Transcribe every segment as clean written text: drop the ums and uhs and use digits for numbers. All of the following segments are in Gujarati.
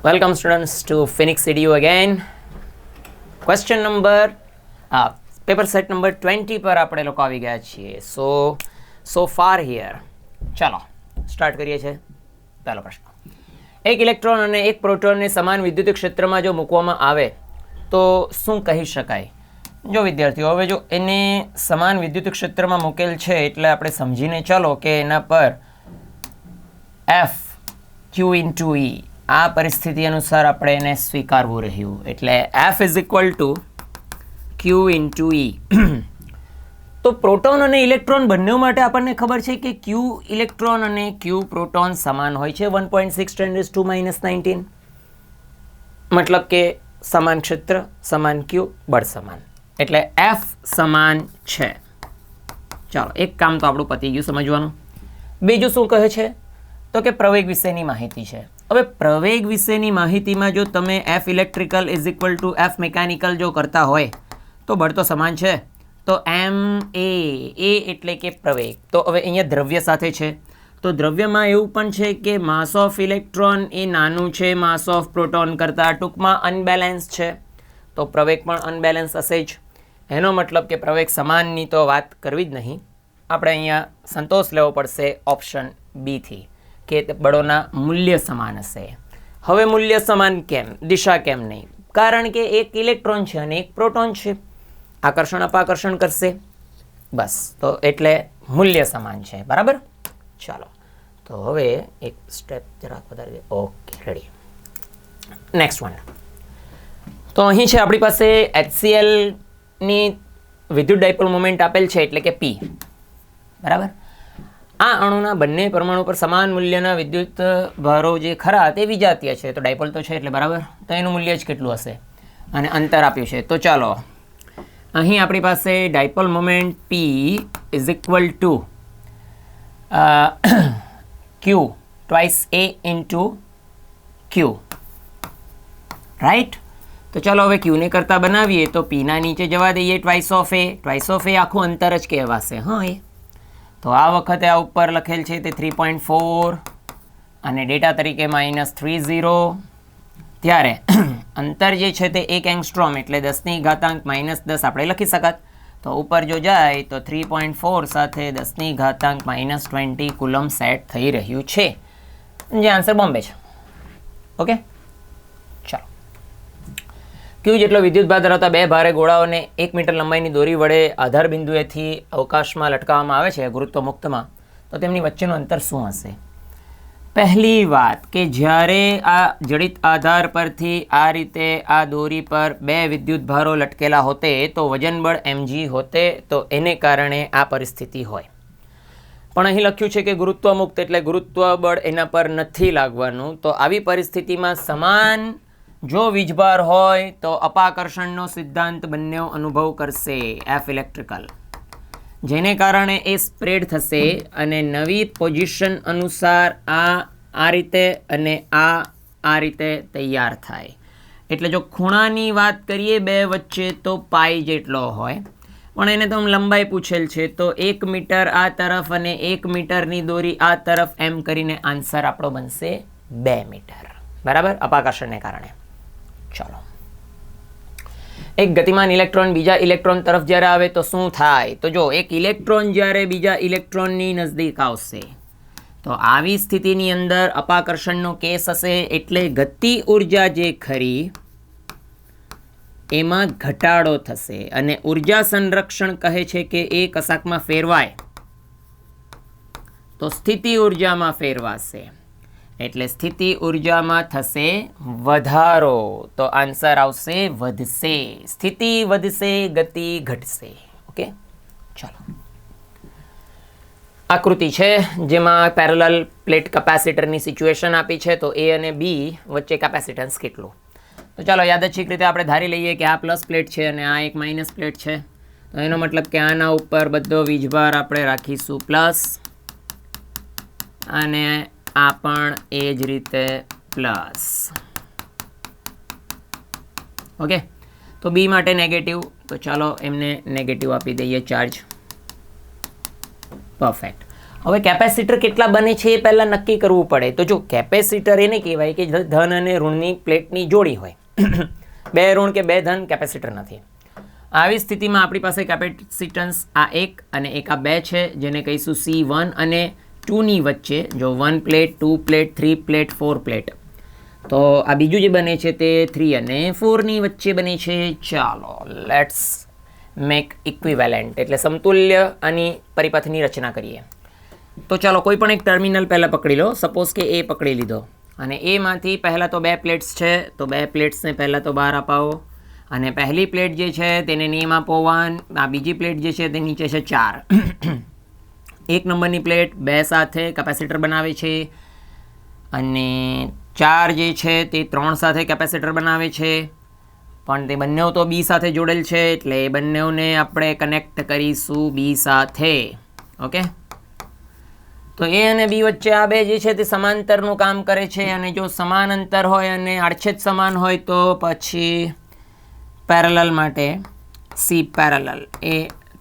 Welcome students to Phoenix EDU again. Question number paper set number 20 પર આપણે લોકો આવી ગયા છીએ. So far here. ચાલો સ્ટાર્ટ કરીએ છીએ. પહેલો પ્રશ્ન. એક ઇલેક્ટ્રોન અને એક પ્રોટોનને સમાન વિદ્યુત ક્ષેત્રમાં જો મૂકવામાં આવે તો શું કહી શકાય? જો વિદ્યાર્થીઓ, હવે જો એને સમાન વિદ્યુત ક્ષેત્રમાં મૂકેલ છે એટલે આપણે સમજીને ચાલો કે એના પર F Q into E આ પરિસ્થિતિ અનુસાર આપણે એને સ્વીકારવું રહ્યું. એટલે F is equal two Q into E. તો પ્રોટોન અને ઇલેક્ટ્રોન બંને માટે આપણને ખબર છે કે Q ઇલેક્ટ્રોન અને Q પ્રોટોન સમાન હોય છે 1.6 × 10⁻⁹. મતલબ કે સમાન ક્ષેત્ર, સમાન Q, બળ સમાન. એટલે F સમાન છે. ચાલો એક કામ તો આપણું પતી ગયું સમજવાનું. બીજું શું કહે છે? તો કે પ્રવેગ વિશેની માહિતી છે. હવે પ્રવેગ વિશેની માહિતીમાં જો તમે F electrical is equal two F mechanical જો કરતા હોય તો બળ તો સમાન છે. તો MA એટલે કે પ્રવેગ. તો હવે અહીંયા દ્રવ્ય સાથે છે તો દ્રવ્યમાં એવું પણ છે કે માસ ઓફ ઇલેક્ટ્રોન એ નાનું છે માસ ઓફ પ્રોટોન કરતાં, ટૂંકમાં અનબેલેન્સ છે. તો પ્રવેગ પણ અનબેલેન્સ હશે જ. એનો મતલબ કે પ્રવેગ સમાનની તો વાત કરવી જ નહીં. આપણે અહીંયા સંતોષ લેવો પડશે ઓપ્શન બીથી કે બળોના મૂલ્ય સમાન હશે. હવે મૂલ્ય સમાન કેમ, દિશા કેમ નહીં? કારણ કે એક ઇલેક્ટ્રોન છે અને એક પ્રોટોન છે. આકર્ષણ અપાકર્ષણ કરશે, બસ. તો એટલે મૂલ્ય સમાન છે. બરાબર. ચાલો તો હવે એક સ્ટેપ જરાક વધારી દે. Okay, ready. Next one. તો અહીં છે આપણી પાસે HClની વિદ્યુત ડાયપોલ મોમેન્ટ આપેલ છે એટલે કે P. બરાબર. આ અણુના બંને પરમાણુ પર સમાન મૂલ્યના વિદ્યુત ભારો જે ખરા તે વિજાતીય છે. તો ડાયપોલ તો છે એટલે બરાબર. તો એનું મૂલ્ય જ કેટલું હશે અને અંતર આપ્યું છે. તો ચાલો અહીં આપણી પાસે dipole moment P is equal two Q twice A into Q, right. તો ચાલો હવે Qને કરતાં બનાવીએ તો Pના નીચે જવા દઈએ twice of A. Twice of A આખું અંતર જ કહેવાશે. હા, એ તો આ વખતે આ ઉપર લખેલ છે તે 3.4 અને ડેટા તરીકે -30. ત્યારે અંતર જે છે તે 1 એંગસ્ટ્રોમ એટલે 10⁻⁻10 આપણે લખી શકાત. તો ઉપર જો જાય તો 3.4 સાથે 10⁻⁻20 કુલમ સેટ થઈ રહ્યું છે, જે આન્સર બોમ્બે છે. ઓકે, ચાલો. Q જેટલો વિદ્યુત ભાર ધરાવતા બે ભારે ગોળાઓને 1 મીટર લંબાઈની દોરી વડે આધાર બિંદુએથી અવકાશમાં લટકાવવામાં આવે છે ગુરુત્વ મુક્તમાં, તો તેમની વચ્ચેનું અંતર શું હશે? પહેલી વાત કે જ્યારે આ જડિત આધાર પરથી આ રીતે આ દોરી પર બે વિદ્યુત ભારો લટકેલા હોતે તો વજન બળ mg હોતે, તો એને કારણે આ પરિસ્થિતિ હોય. પણ અહીં લખ્યું છે કે ગુરુત્વ મુક્ત એટલે ગુરુત્વ બળ એના પર નથી લાગવાનું. તો આવી પરિસ્થિતિમાં સમાન જો વીજભાર હોય તો અપાકર્ષણનો સિદ્ધાંત બંને અનુભવ કરશે F ઇલેક્ટ્રિકલ, જેને કારણે એ સ્પ્રેડ થશે અને નવી પોઝિશન અનુસાર આ રીતે અને આ રીતે તૈયાર થાય. એટલે જો ખૂણાની વાત કરીએ બે વચ્ચે તો પાઈ જેટલો હોય, પણ એને તો લંબાઈ પૂછેલ છે તો 1 મીટર આ તરફ અને 1 મીટરની દોરી આ તરફ એમ કરીને આન્સર આપણો બનશે 2 મીટર. બરાબર, અપાકર્ષણને કારણે. ચાલો, એક ગતિમાન ઇલેક્ટ્રોન બીજા ઇલેક્ટ્રોન તરફ જ્યારે આવે તો શું થાય? તો જો એક ઇલેક્ટ્રોન જ્યારે બીજા ઇલેક્ટ્રોનની નજદીક આવશે તો આવી સ્થિતિની અંદર અપાકર્ષણનો કેસ હશે. એટલે ગતિ ઉર્જા જે ખરી એમાં ઘટાડો થશે અને ઉર્જા સંરક્ષણ કહે છે કે એ કશાકમાં ફેરવાય તો સ્થિતિ ઉર્જામાં ફેરવાશે. એટલે સ્થિતિ ઉર્જામાં થશે વધારો. તો આન્સર આવશે વધશે. સ્થિતિ વધશે, ગતિ ઘટશે. ઓકે, ચાલો. આકૃતિ છે જેમાં પેરેલલ પ્લેટ કેપેસિટરની સિચ્યુએશન આપી છે. તો A અને B વચ્ચે કેપેસિટન્સ કેટલું? તો ચાલો યાદચ્છિક રીતે આપણે ધારી લઈએ કે આ પ્લસ પ્લેટ છે અને આ એક માઇનસ પ્લેટ છે. તો એનો મતલબ કે આના ઉપર બધો વીજભાર આપણે રાખીશું પ્લસ અને આ પણ એ જ રીતે પ્લસ. ઓકે, તો બી માટે નેગેટિવ. તો ચાલો એમને નેગેટિવ આપી દઈએ ચાર્જ. પરફેક્ટ. હવે કેપેસિટર કેટલા બને છે એ પહેલાં નક્કી કરવું પડે. તો જો કેપેસિટર એને કહેવાય કે ધન અને ઋણની પ્લેટની જોડી હોય. બે ઋણ કે બે ધન કેપેસિટર નથી. આવી સ્થિતિમાં આપણી પાસે કેપેસિટન્સ આ એક અને એક આ બે છે, જેને કહીશું C1 અને 2ની વચ્ચે. જો 1 પ્લેટ, 2 પ્લેટ, 3 પ્લેટ, 4 પ્લેટ. તો આ બીજું જે બને છે તે 3 અને 4ની વચ્ચે બને છે. ચાલો લેટ્સ મેક ઇક્વિવેલન્ટ એટલે સમતુલ્ય આની પરિપથની રચના કરીએ. તો ચાલો કોઈ પણ એક ટર્મિનલ પહેલાં પકડી લો. સપોઝ કે એ પકડી લીધો અને એમાંથી પહેલાં તો બે પ્લેટ્સ છે, તો બે પ્લેટ્સને પહેલાં તો બહાર અપાવો અને પહેલી પ્લેટ જે છે તેને નેમ આપો 1. આ બીજી પ્લેટ જે છે તે નીચે છે 4. એક નંબરની પ્લેટ બે સાથે કેપેસિટર બનાવે છે અને 4 જે છે તે 3 સાથે કેપેસિટર બનાવે છે, પણ તે બંને તો બી સાથે જોડેલ છે એટલે એ બંનેને આપણે કનેક્ટ કરીશું બી સાથે. ઓકે, તો એ અને બી વચ્ચે આ બે જે છે તે સમાંતરનું કામ કરે છે અને જો સમાન અંતર હોય અને આડછેદ સમાન હોય તો પછી પેરેલલ માટે C parallel A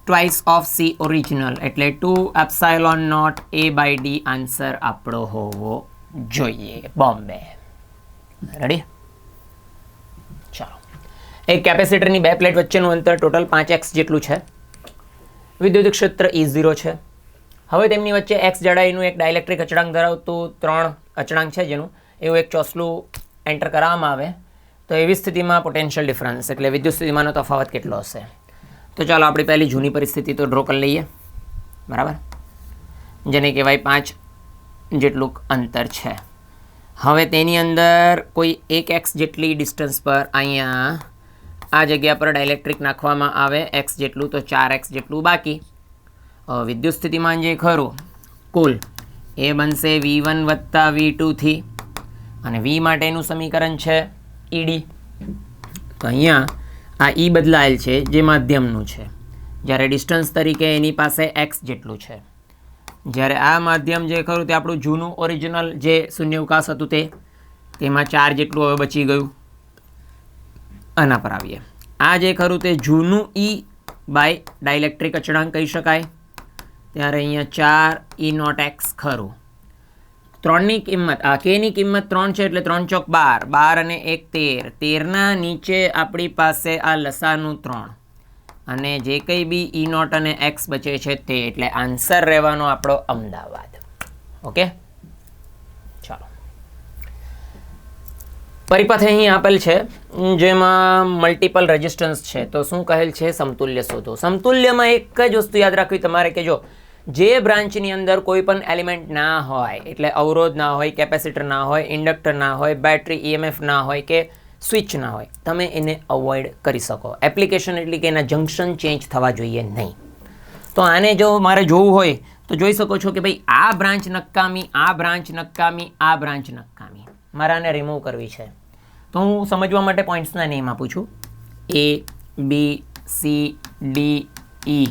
twice of C original એટલે 2ε0 A/D આન્સર આપણો હોવો જોઈએ. બોમ્બે. રેડી? ચાલો, એક કેપેસિટરની બે પ્લેટ વચ્ચેનું અંતર ટોટલ 5x જેટલું છે. વિદ્યુત ક્ષેત્ર E0 છે. હવે તેમની વચ્ચે x જાડાઈનું એક ડાયલેક્ટ્રિક અચળાંક ધરાવતું 3 અચળાંક છે, જેનું એવું એક ચોસલું એન્ટર કરવામાં આવે તો એવી સ્થિતિમાં પોટેન્શિયલ ડિફરન્સ એટલે વિદ્યુત સ્થિતિમાનનો તફાવત કેટલો હશે? તો ચાલો આપણી પહેલી જૂની પરિસ્થિતિ તો ડ્રો કરી લઈએ. બરાબર, જેને કહેવાય 5 જેટલું અંતર છે. હવે તેની અંદર કોઈ 1x જેટલી ડિસ્ટન્સ પર અહીંયા આ જગ્યા પર ડાયલેક્ટ્રિક નાખવામાં આવે x જેટલું, તો 4x જેટલું બાકી. વિદ્યુત સ્થિતિમાન જે ખરું કુલ એ બનશે V1 વત્તા V2થી અને V માટેનું સમીકરણ છે ED. તો અહીંયા આ E બદલાયેલ છે જે માધ્યમનું છે, જ્યારે ડિસ્ટન્સ તરીકે એની પાસે x જેટલું છે. જ્યારે આ માધ્યમ જે ખરું તે આપણું જૂનું ઓરિજિનલ જે શૂન્યાવકાશ હતું તેમાં 4 જેટલું હવે બચી ગયું. આના પર આવીએ. આ જે ખરું તે જૂનું E બાય ડાયલેક્ટ્રિક અચળાંક કહી શકાય. ત્યારે અહીંયા 4E0x ખરું. 3ની કિંમત આ kની કિંમત 3 છે એટલે 3 ચોક 12, 12 અને 1 13, 13ના નીચે આપણી પાસે આ લસાનું 3 અને જે કંઈ બી E0 અને x બચે છે તે એટલે આન્સર રહેવાનો આપણો અમદાવાદ. ઓકે, ચાલો પરિપથ અહીં આપેલ છે જેમાં મલ્ટિપલ રેઝિસ્ટન્સ છે. તો શું કહેલ છે? સમતુલ્ય શોધો. સમતુલ્યમાં એક જ વસ્તુ યાદ રાખવી તમારે કે જો જે બ્રાન્ચની અંદર કોઈ પણ એલિમેન્ટ ના હોય એટલે અવરોધ ના હોય, કેપેસિટર ના હોય, ઇન્ડક્ટર ના હોય, બેટરી EMF ના હોય કે સ્વિચ ના હોય, તમે એને અવોઇડ કરી શકો. એપ્લિકેશન એટલે કે એના જંક્શન ચેન્જ થવા જોઈએ નહીં. તો આને જો મારે જોવું હોય તો જોઈ શકો છો કે ભાઈ આ બ્રાન્ચ નકામી, આ બ્રાન્ચ નકામી, આ બ્રાન્ચ નકામી. મારે આને રિમૂવ કરવી છે તો હું સમજવા માટે પોઈન્ટ્સના નેમ આપું છું A, B, C, D, E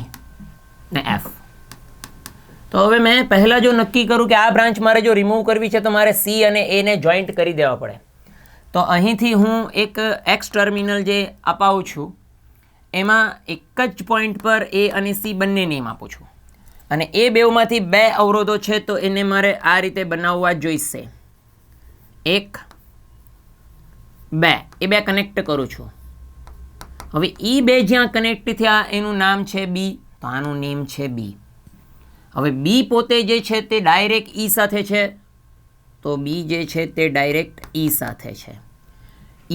ને F. તો હવે મેં પહેલાં જો નક્કી કરું કે આ બ્રાન્ચ મારે જો રિમૂવ કરવી છે તો મારે C અને A ને જોઈન્ટ કરી દેવા પડે. તો અહીંથી હું એક X ટર્મિનલ જે અપાવું છું એમાં એક જ પોઈન્ટ પર A અને C બંને નેમ આપું છું અને એ બેમાંથી બે અવરોધો છે તો એને મારે આ રીતે બનાવવા જોઈશે. 1, 2 એ બે કનેક્ટ કરું છું. હવે એ બે જ્યાં કનેક્ટ થયા એનું નામ છે B, તો આનું નેમ છે B. હવે B પોતે જે છે તે ડાયરેક્ટ E સાથે છે તો B જે છે તે ડાયરેક્ટ E સાથે છે.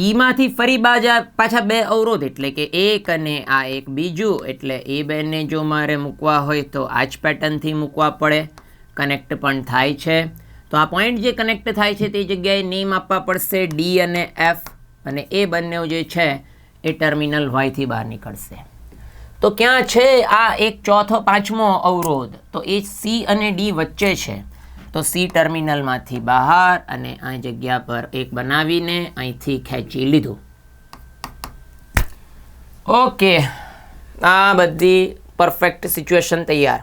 ઈમાંથી ફરી પાછા બે અવરોધ એટલે કે એક અને આ એક બીજું, એટલે એ બેને જો મારે મૂકવા હોય તો આ જ પેટર્નથી મૂકવા પડે. કનેક્ટ પણ થાય છે તો આ પોઈન્ટ જે કનેક્ટ થાય છે તે જગ્યાએ નેમ આપવા પડશે D અને F અને એ બંને જે છે એ ટર્મિનલ વાયથી બહાર નીકળશે. તો ક્યાં છે આ એક ચોથો પાંચમો અવરોધ? તો એ C અને D વચ્ચે છે. તો C ટર્મિનલમાંથી બહાર અને આ જગ્યા પર એક બનાવીને અહીંથી ખેંચી લીધું. ઓકે, આ બધી પરફેક્ટ સિચ્યુએશન તૈયાર.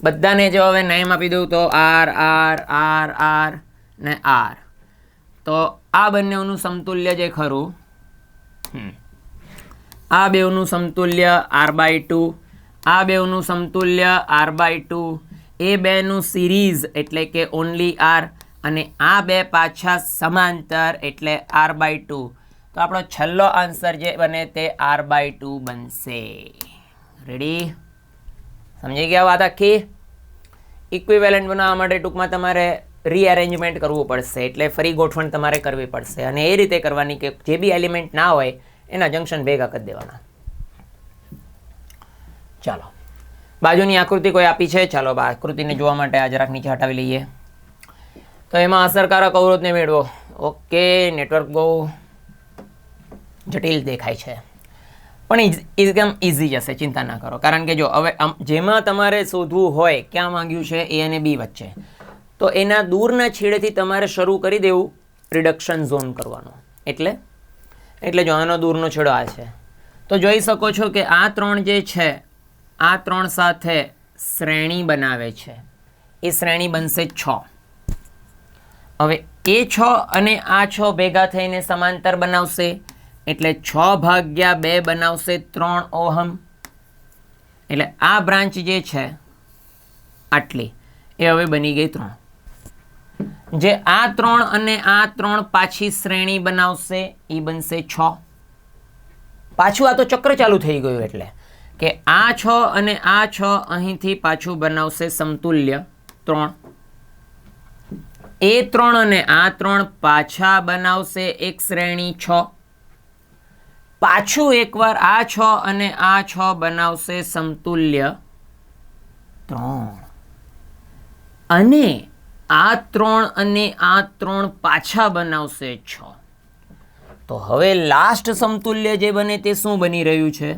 બધાને જો હવે નેમ આપી દઉં તો R, R, R, R ને R. તો આ બંનેનું સમતુલ્ય જે ખરું આ બેવનું સમતુલ્ય R/2, આ બેવનું સમતુલ્ય R/2, એ બેનું સિરીઝ એટલે કે ઓનલી આર, અને આ બે પાછા સમાંતર એટલે r/2. તો આપણો છેલ્લો આન્સર જે બને તે r/2 બનશે. રેડી? સમજી ગયા વાત આખી? ઇક્વિવેલન્ટ બનાવવા માટે ટૂંકમાં તમારે રીઅરેન્જમેન્ટ કરવું પડશે, એટલે ફરી ગોઠવણ તમારે કરવી પડશે, અને એ રીતે કરવાની કે જે બી એલિમેન્ટ ના હોય એના જંક્શન ભેગા કરી દેવાના. ચાલો, બાજુની આકૃતિ કોઈ આપી છે? ચાલો આકૃતિને જોવા માટે આ જરાક નીચે હટાવી લઈએ. તો એમાં અસરકારક અવરોધને મેળવો. ઓકે, નેટવર્ક બહુ જટિલ દેખાય છે, પણ એકદમ ઇઝી જશે, ચિંતા ના કરો. કારણ કે જો હવે જેમાં તમારે શોધવું હોય ક્યાં માંગ્યું છે એ અને બી વચ્ચે, તો એના દૂરના છેડેથી તમારે શરૂ કરી દેવું રિડક્શન ઝોન કરવાનો. એટલે જો આનો દૂરનો છેડો આ છે, તો જોઈ શકો છો કે આ ત્રણ જે છે આ ત્રણ સાથે શ્રેણી બનાવે છે. એ શ્રેણી બનશે 6. હવે એ 6 અને આ 6 ભેગા થઈને સમાંતર બનાવશે, એટલે 6/2 બનાવશે 3 ઓહમ. એટલે આ બ્રાન્ચ જે છે આટલી એ હવે બની ગઈ 3. જે આ 3 અને આ 3 પાછી શ્રેણી બનાવશે એ બનશે 6. પાછું આ તો ચક્ર ચાલુ થઈ ગયું, એટલે કે આ 6 અને આ 6 અહીંથી પાછું બનાવશે સમતુલ્ય 3. એ 3 અને આ 3 પાછા બનાવશે એક શ્રેણી 6. પાછું એકવાર આ 6 અને આ 6 બનાવશે સમતુલ્ય 3. અને આ 3 અને આ 3 પાછા બનાવશે 6. તો હવે લાસ્ટ સમતુલ્ય જે બને તે શું બની રહ્યું છે?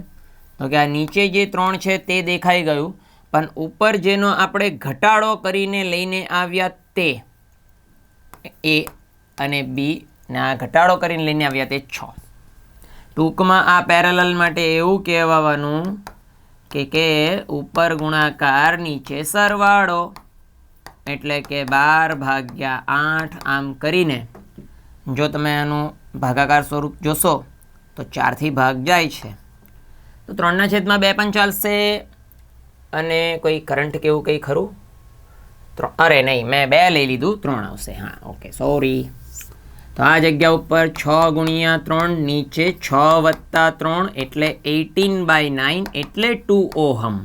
તો કે આ નીચે જે 3 છે તે દેખાઈ ગયું, પણ ઉપર જેનો આપણે ઘટાડો કરીને લઈને આવ્યા તે એ અને બી ના ઘટાડો કરીને લઈને આવ્યા તે 6. ટૂંકમાં આ પેરેલલ માટે એવું કહેવાનું કે ઉપર ગુણાકાર નીચે સરવાળો, એટલે કે 12/8. આમ કરીને જો તમે આનું ભાગાકાર સ્વરૂપ જોશો તો 4થી ભાગ જાય છે, તો 3/2 પણ ચાલશે. અને કોઈ કરંટ કેવું કંઈ ખરું? અરે નહીં, મેં 2 લઈ લીધું, 3 આવશે. હા, ઓકે, સોરી. તો આ જગ્યા ઉપર 6 × 3, નીચે 6 + 3 એટલે 18/9 એટલે 2 ઓહમ.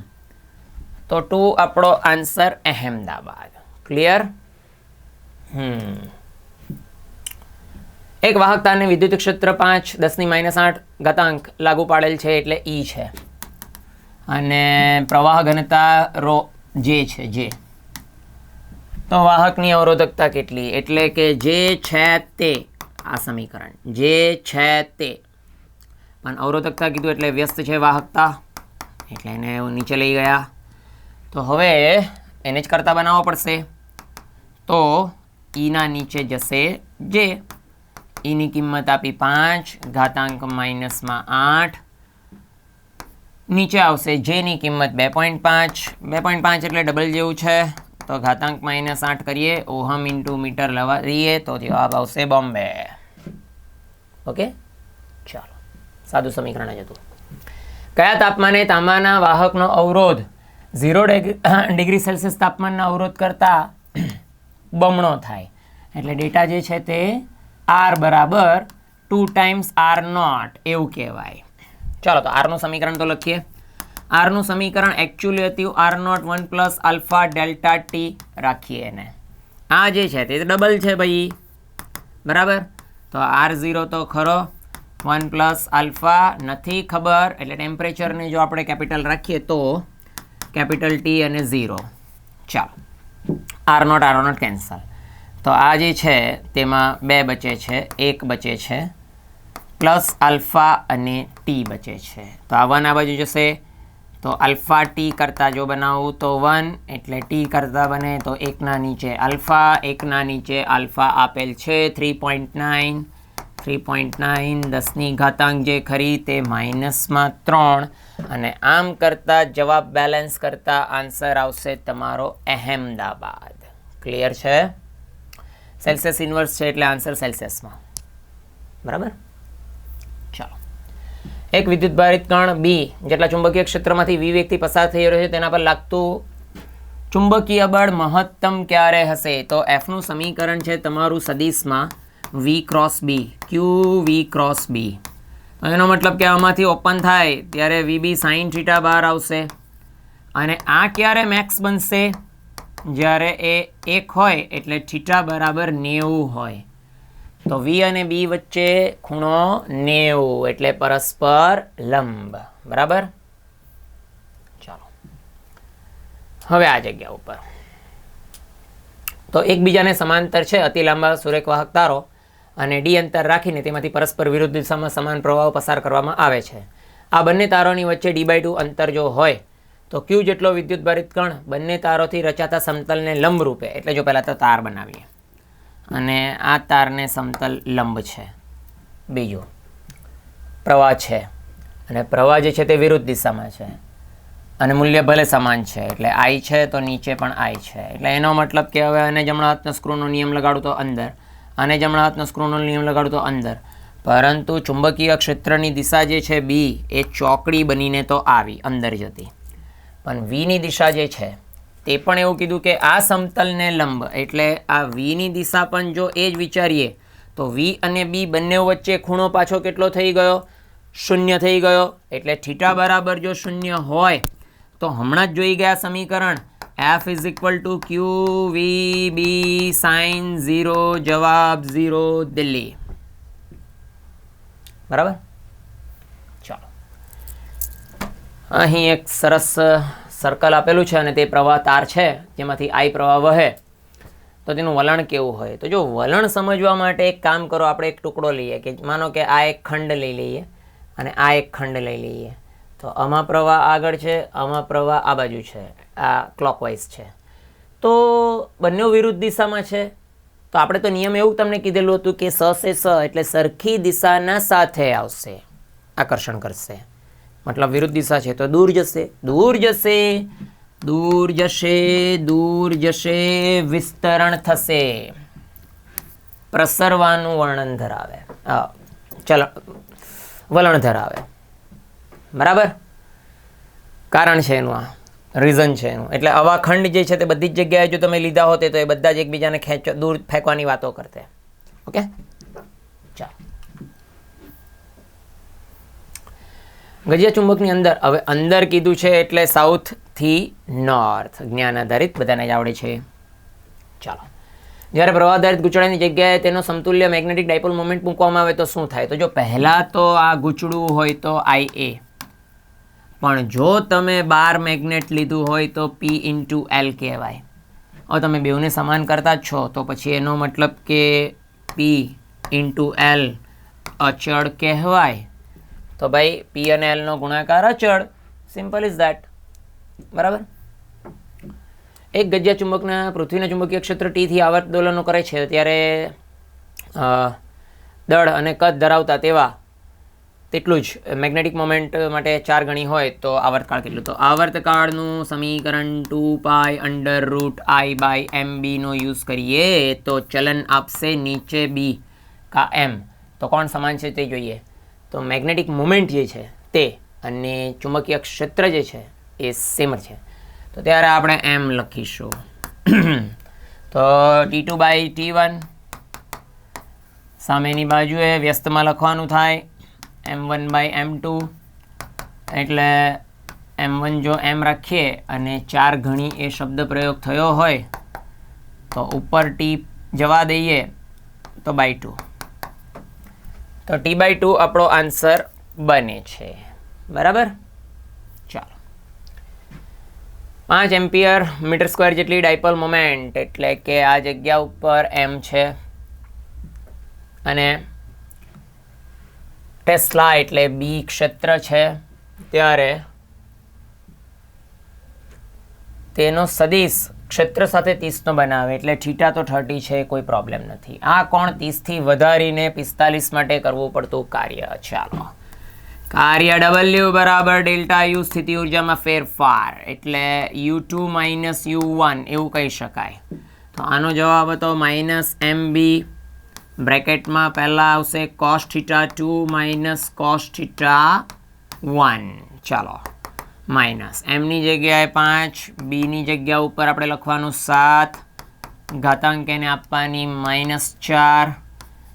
તો 2 આપણો આન્સર અહેમદાબાદ. ક્લિયર? એક વાહકતાને વિદ્યુત ક્ષેત્ર 5 10⁻8 ઘાતાંક લાગુ પાડેલ છે એટલે E છે, અને પ્રવાહ ઘનતા ρ જે છે જે. તો વાહકની અવરોધકતા કેટલી? એટલે કે જે છે તે, આ સમીકરણ જે છે તે, પણ અવરોધકતા કીધું એટલે વ્યસ્ત છે વાહકતા, એટલે એને નીચે લઈ ગયા. તો હવે એને જ કરતા બનાવવો પડશે. તો ઈના નીચે જશે જે. ઈની કિંમત આપી 5 ઘાતાંક -8, નીચે આવશે જેની કિંમત 2.5. 2.5 એટલે ડબલ જેવું છે, તો ઘાતાંક -8 કરીએ, ઓહમ × મીટર લઈએ તો જવાબ આવશે બોમ્બે. ઓકે, ચાલો, સાદું સમીકરણ જ હતું. કયા તાપમાને તાંબાના વાહકનો અવરોધ 0 ડિગ્રી સેલ્સિયસ તાપમાનના અવરોધ કરતાં બમણો થાય? એટલે ડેટા જે છે તે R બરાબર 2 ટાઈમ્સ R0 એવું કહેવાય. ચાલો, તો આરનું સમીકરણ તો લખીએ. આરનું સમીકરણ એકચ્યુઅલી હતું R0 1 + α Δt રાખીએ એને. આ જે છે તે ડબલ છે ભાઈ, બરાબર? તો R0 તો ખરો, 1 + α નથી ખબર, એટલે ટેમ્પરેચરને જો આપણે કેપિટલ રાખીએ તો કેપિટલ T અને 0. ચાલો, R0 કેન્સલ. તો આ જે છે તેમાં 2 બચે છે, 1 બચે છે, પ્લસ આલ્ફા અને ટી બચે છે. તો આ 1 આ બાજુ જશે, તો આલ્ફા ટી કરતાં જો બનાવું તો 1, એટલે ટી કરતાં બને તો 1ના નીચે આલ્ફા, 1ના નીચે આલ્ફા આપેલ છે 3.9. 3.9 10ની ઘાતાંક જે ખરી તે -3, અને આમ કરતાં જવાબ બેલેન્સ કરતાં આન્સર આવશે તમારો અહેમદાબાદ. ક્લિયર છે? સેલ્સિયસ ઇન્વર્સ છે એટલે આન્સર સેલ્સિયસમાં, બરાબર? ચાલો, એક વિદ્યુતભારિત કણ બી જેટલા ચુંબકીય ક્ષેત્રમાંથી વી વેગથી પસાર થઈ રહ્યો છે તેના પર લાગતું ચુંબકીય બળ મહત્તમ ક્યારે હશે? તો એફનું સમીકરણ છે તમારું સદિશમાં we cross B, Q we cross બી. તો એનો મતલબ કે આમાંથી ઓપન થાય ત્યારે વીબી સાઇન થીટા બહાર આવશે. અને આ ક્યારે મેક્સ બનશે? જ્યારે એ 1 હોય એટલે થીટા બરાબર 90 હોય. તો વી અને બી વચ્ચે ખૂણો 90 એટલે પરસ્પર લંબ. બરાબર. ચાલો હવે આ જગ્યા ઉપર તો એકબીજાને સમાંતર છે અતિ લાંબા સુરેખવાહક તારો અને ડી અંતર રાખીને તેમાંથી પરસ્પર વિરુદ્ધ દિશામાં સમાન પ્રવાહો પસાર કરવામાં આવે છે. આ બંને તારોની વચ્ચે d/2 અંતર જો હોય તો ક્યુ જેટલો વિદ્યુતભારિત કણ બંને તારોથી રચાતા સમતલને લંબ રૂપે, એટલે જો પહેલાં તો તાર બનાવીએ અને આ તારને સમતલ લંબ છે, બીજું પ્રવાહ છે અને પ્રવાહ જે છે તે વિરુદ્ધ દિશામાં છે અને મૂલ્ય ભલે સમાન છે એટલે I છે તો નીચે પણ I છે. એટલે એનો મતલબ કે હવે આને જમણા હાથના સ્ક્રૂનો નિયમ લગાડું તો અંદર, અને જમણા હાથના સ્ક્રૂનો નિયમ લગાડું તો અંદર, પરંતુ ચુંબકીય ક્ષેત્રની દિશા જે છે બી એ ચોકડી બનીને તો આવી અંદર જતી, પણ વીની દિશા જે છે તે પણ એવું કીધું કે આ સમતલને લંબ, એટલે આ વીની દિશા પણ જો એ જ વિચારીએ તો વી અને બી બંને વચ્ચે ખૂણો પાછો કેટલો થઈ ગયો? 0 થઈ ગયો. એટલે થીટા બરાબર જો 0 હોય તો હમણાં જ જોઈ ગયા સમીકરણ F = QVB sin 0, જવાબ 0 દિલ્હી. બરાબર. ચાલો અહીં એક સરસ સર્કલ આપેલું છે અને તે પ્રવાહ તાર છે જેમાંથી I પ્રવાહ વહે, તો તેનું વલણ કેવું હોય? તો જો વલણ સમજવા માટે એક કામ કરો, આપણે એક ટુકડો લઈએ કે માનો કે આ એક ખંડ લઈ લઈએ અને આ એક ખંડ લઈ લઈએ. તો આમાં પ્રવાહ આગળ છે, આમાં પ્રવાહ આ બાજુ છે, આ ક્લોકવાઇઝ છે, તો બંને વિરુદ્ધ દિશામાં છે. તો આપણે તો નિયમ એવું તમને કીધેલું હતું કે સ સે સ એટલે સરખી દિશાના સાથે આવશે, આકર્ષણ કરશે, મતલબ વિરુદ્ધ દિશા છે તો દૂર જશે, દૂર જશે, દૂર જશે, દૂર જશે, વિસ્તરણ થશે, પ્રસરવાનું વર્ણન ધરાવે, વલણ ધરાવે. બરાબર. કારણ છે એનું, આ રીઝન છે એનું. એટલે આવા ખંડ જે છે તે બધી જ જગ્યાએ જો તમે લીધા હોતે તો એ બધા જ એકબીજાને દૂર ફેંકવાની વાતો કરતે. ઓકે, ચાલો ગજિયા ચુંબકની અંદર, હવે અંદર કીધું છે એટલે સાઉથ થી નોર્થ, જ્ઞાન આધારિત બધાને જ આવડે છે. ચાલો, જ્યારે પ્રવાહ આધારિત ગૂંચળાની જગ્યાએ તેનો સમતુલ્ય મેગ્નેટિક ડાયપોલ મોમેન્ટ મૂકવામાં આવે તો શું થાય? તો જો પહેલાં તો આ ગૂંચળું હોય તો IA, પણ જો તમે 12 મેગ્નેટ લીધું હોય તો P × L કહેવાય. હવે તમે બેઉને સમાન કરતા જ છો તો પછી એનો મતલબ કે P × L અચળ કહેવાય. તો ભાઈ P અને L નો ગુણાકાર અચળ, સિમ્પલ ઇઝ ધેટ. બરાબર. એક ગજિયા ચુંબકના પૃથ્વીના ચુંબકીય ક્ષેત્ર T થી આવર્ત દોલનો કરે છે ત્યારે દળ અને કદ ધરાવતા તેવા તેટલું જ મેગ્નેટિક મોમેન્ટ માટે 4 ગણી હોય તો આવર્તકાળ કેટલું? તો આવર્તકાળનું સમીકરણ 2π√I/mb નો યુઝ કરીએ તો ચલન આપશે નીચે બી કા એમ. તો કોણ સમાન છે તે જોઈએ. તો મેગ્નેટિક મોમેન્ટ જે છે તે અને ચુંબકીય ક્ષેત્ર જે છે એ સેમ છે, તો ત્યારે આપણે એમ લખીશું. તો T2/T1 સામેની બાજુએ વ્યસ્તમાં લખવાનું થાય M1/M2, એટલે M1 જો M રાખીએ અને 4 ગણી એ શબ્દ પ્રયોગ થયો હોય તો ઉપર T જવા દઈએ તો /2, તો T/2 આપણો આન્સર બને છે. બરાબર. ચાલો, 5 એમ્પિયર મીટર સ્ક્વેર જેટલી ડાયપોલ મોમેન્ટ, એટલે કે આ જગ્યા ઉપર M છે અને ટેસ્લા એટલે બી ક્ષેત્ર છે, ત્યારે તેનો સદિશ ક્ષેત્ર સાથે 30 નો બનાવે, એટલે થીટા તો 30 છે, કોઈ પ્રોબ્લેમ નથી. આ કોણ 30 થી વધારીને 45 માટે કરવું પડતું કાર્ય. ચાલો, કાર્ય W બરાબર ડેલ્ટા U સ્થિતિ ઉર્જામાં ફેરફાર, એટલે U2 - U1 એવું કહી શકાય. તો આનો જવાબ હતો -MB, બ્રેકેટમાં પહેલા આવશે cos θ2 - cos θ1. ચાલો, માઇનસ એમની જગ્યાએ 5, બીની જગ્યા ઉપર આપણે લખવાનું 7, ઘાતાંક એને આપવાની -4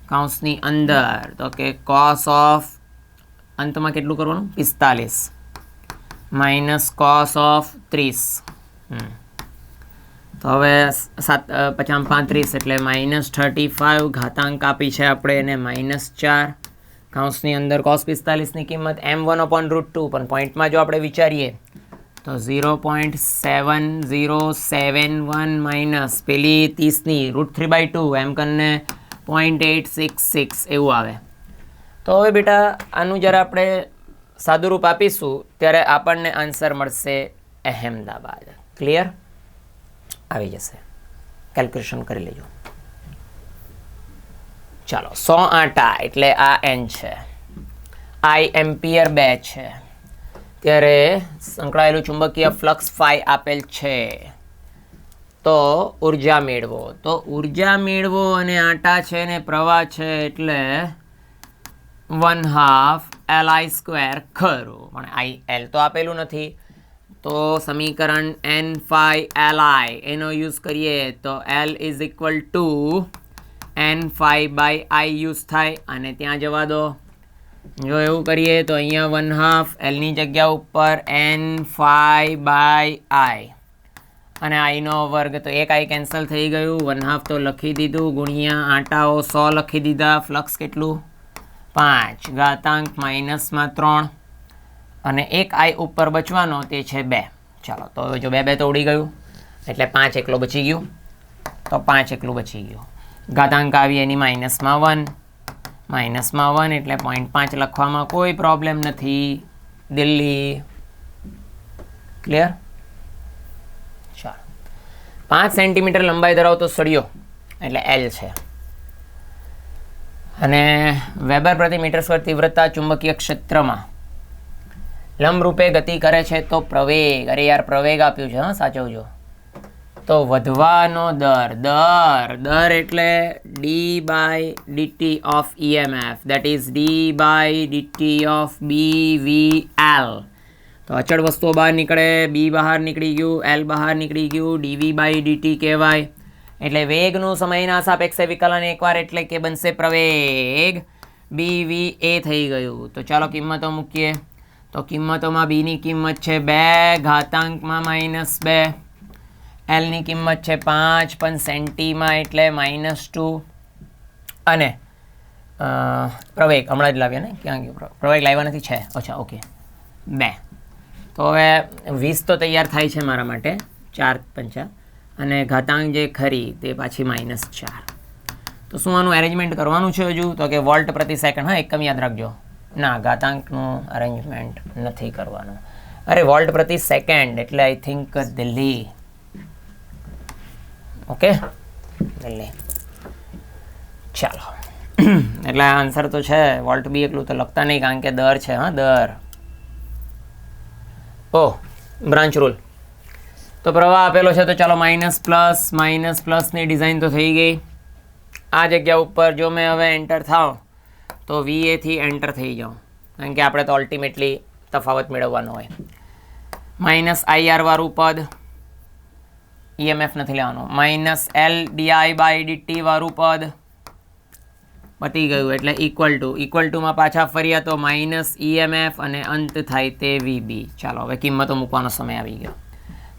કૌંસની અંદર, તો કે cos ઓફ અંતમાં કેટલું કરવાનું 45 માઇનસ cos ઓફ 30. તો હવે 7 50 35 એટલે -35 ઘાતાંક આપી છે આપણે એને -4 કૌંસની અંદર cos 45ની કિંમત m1/√2, પણ પોઈન્ટમાં જો આપણે વિચારીએ તો 0.7071 માઇનસ પેલી 30ની √3/2 એમ કરીને 0.866 એવું આવે. તો હવે બેટા આનું જ્યારે આપણે સાદું રૂપ આપીશું ત્યારે આપણને આન્સર મળશે અહેમદાબાદ. ક્લિયર? આવી જશે, કેલ્ક્યુલેશન કરી લેજો. ચાલો 100 આટા એટલે આ n છે, I એમ્પિયર 2 છે, ત્યારે સંકળાયેલું ચુંબકીય ફ્લક્સ ફાઈ આપેલ છે. તો ઉર્જા મેળવો, તો ઉર્જા મેળવો અને આટા છે ને પ્રવાહ છે એટલે 1/2 Li² ખરું, પણ IL તો આપેલું નથી. તો સમીકરણ n phi Li એનો યુઝ કરીએ તો L is equal to n phi by I use થાય અને ત્યાં જવા દો. જો એવું કરીએ તો અહીંયા 1/2 Lની જગ્યા ઉપર n phi બાય I અને આઈનો વર્ગ, તો એક I કેન્સલ થઈ ગયું, 1/2 તો લખી દીધું, ગુણ્યા આટાઓ 100 લખી દીધા, ફ્લક્સ કેટલું 5, ઘાતાંક -3 અને એક I ઉપર બચવાનો તે છે 2. ચાલો તો જો 2 તો ઉડી ગયું એટલે 5 એકલો બચી ગયું, તો 5 એકલું બચી ગયું. ઘાતાંક આવી એની -1 એટલે 0.5 લખવામાં કોઈ પ્રોબ્લેમ નથી. દિલ્હી. ક્લિયર? ચાલો 5 સેન્ટીમીટર લંબાઈ ધરાવતો સળિયો એટલે L છે અને વેબર પ્રતિ મીટર સ્ક્વેર તીવ્રતા ચુંબકીય ક્ષેત્રમાં લંબરૂપે ગતિ કરે છે તો પ્રવેગ, અરે યાર પ્રવેગ આપ્યું છે, હા સાચવજો. તો વધવાનો દર એટલે d/dt of EMF, that is d/dt of BVL. તો અચળ વસ્તુઓ બહાર નીકળે, B બહાર નીકળી ગયું, L બહાર નીકળી ગયું, dV/dt કહેવાય. એટલે વેગનું સમયના સાપેક્ષે વિકલન એકવાર એટલે કે બનશે પ્રવેગ, BVA થઈ ગયું. તો ચાલો કિંમતો મૂકીએ. તો કિંમતોમાં બીની કિંમત છે 2, ઘાતાંકમાં -2, એલની કિંમત છે 5, પણ સેન્ટીમાં એટલે -2 અને પ્રવેગ હમણાં જ લાવ્યા ને, ક્યાં ગયો પ્રવેગ? લાવ્યા નથી, છે, અચ્છા ઓકે 2. તો હવે 20 તો તૈયાર થાય છે મારા માટે, 4×5 અને ઘાતાંક જે ખરી તે પાછી -4. તો શું આનું એરેન્જમેન્ટ કરવાનું છે હજુ? તો કે વોલ્ટ પ્રતિ સેકન્ડ. હા એકમ યાદ રાખજો, ના ઘાતાંકનું અરેન્જમેન્ટ નથી કરવાનું. અરે વોલ્ટ પ્રતિ સેકન્ડ એટલે I think Delhi. Okay Delhi. ચાલો એટલે આન્સર તો છે વોલ્ટ બી, એટલું તો લખતા નહીં કારણ કે દર છે. હા દર. Branch rule. તો પ્રવાહ આપેલો છે તો ચાલો માઇનસ પ્લસની ડિઝાઇન તો થઈ ગઈ. આ જગ્યા ઉપર જો મેં હવે એન્ટર થાવ તો VA થી એન્ટર થઈ જાઉં, કારણ કે આપણે તો અલ્ટિમેટલી તફાવત મેળવવાનો હોય. -IR વાળું પદ, EMF નથી લેવાનું, -LDI/dt વાળું પદ પતી ગયું એટલે ઇક્વલ ટુમાં પાછા ફર્યા તો -EMF અને અંત થાય તે VB. ચાલો હવે કિંમતો મૂકવાનો સમય આવી ગયો.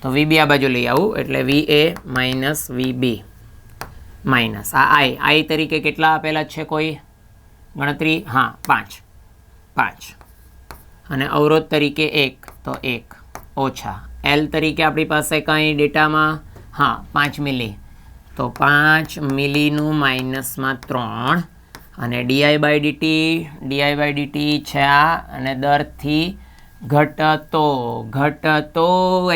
તો VB આ બાજુ લઈ આવું એટલે VA માઇનસ VB માઇનસ આ I તરીકે કેટલા આપેલા છે કોઈ ગણતરી? હા 5 અને અવરોધ તરીકે 1 તો 1 ઓછા L તરીકે આપણી પાસે કંઈ ડેટામાં, હા 5 મિલી, તો 5 મિલીનું -3 અને dI/dt છે આ, અને દરથી ઘટતો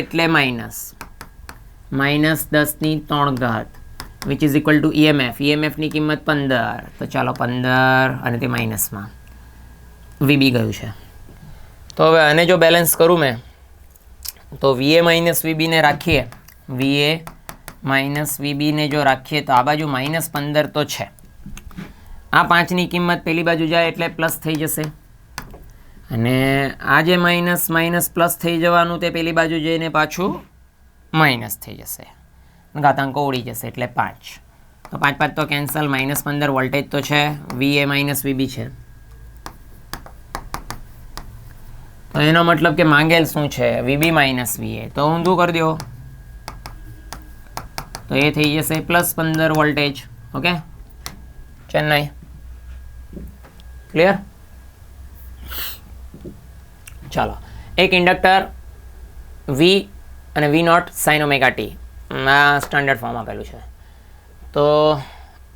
એટલે -10^3 વિચ ઇઝ ઇક્વલ ટુ EMFની કિંમત 15. તો ચાલો 15 અને તે માઇનસમાં VB ગયું છે. તો હવે આને જો બેલેન્સ કરું મેં તો VA માઇનસ VBને રાખીએ, VA માઇનસ VBને જો રાખીએ તો આ બાજુ -15 તો છે. આ 5ની કિંમત પેલી બાજુ જાય એટલે પ્લસ થઈ જશે અને આ જે માઇનસ માઇનસ પ્લસ થઈ જવાનું તે પેલી બાજુ જઈને પાછું માઇનસ થઈ જશે, ઘાતાંકો ઉડી જશે એટલે 5. તો 5 5 તો કેન્સલ, -15 વોલ્ટેજ તો છે, VA માઇનસ VB છે. તો એનો મતલબ કે માંગેલ શું છે? VB minus VA. તો ઊંધું કરી દો તો એ થઈ જશે +15 વોલ્ટેજ. Okay, Chennai clear? ચાલો, એક ઇન્ડક્ટર V અને V0 sin ઓમેગા t આ સ્ટાન્ડર્ડ ફોર્મ આપેલું છે. તો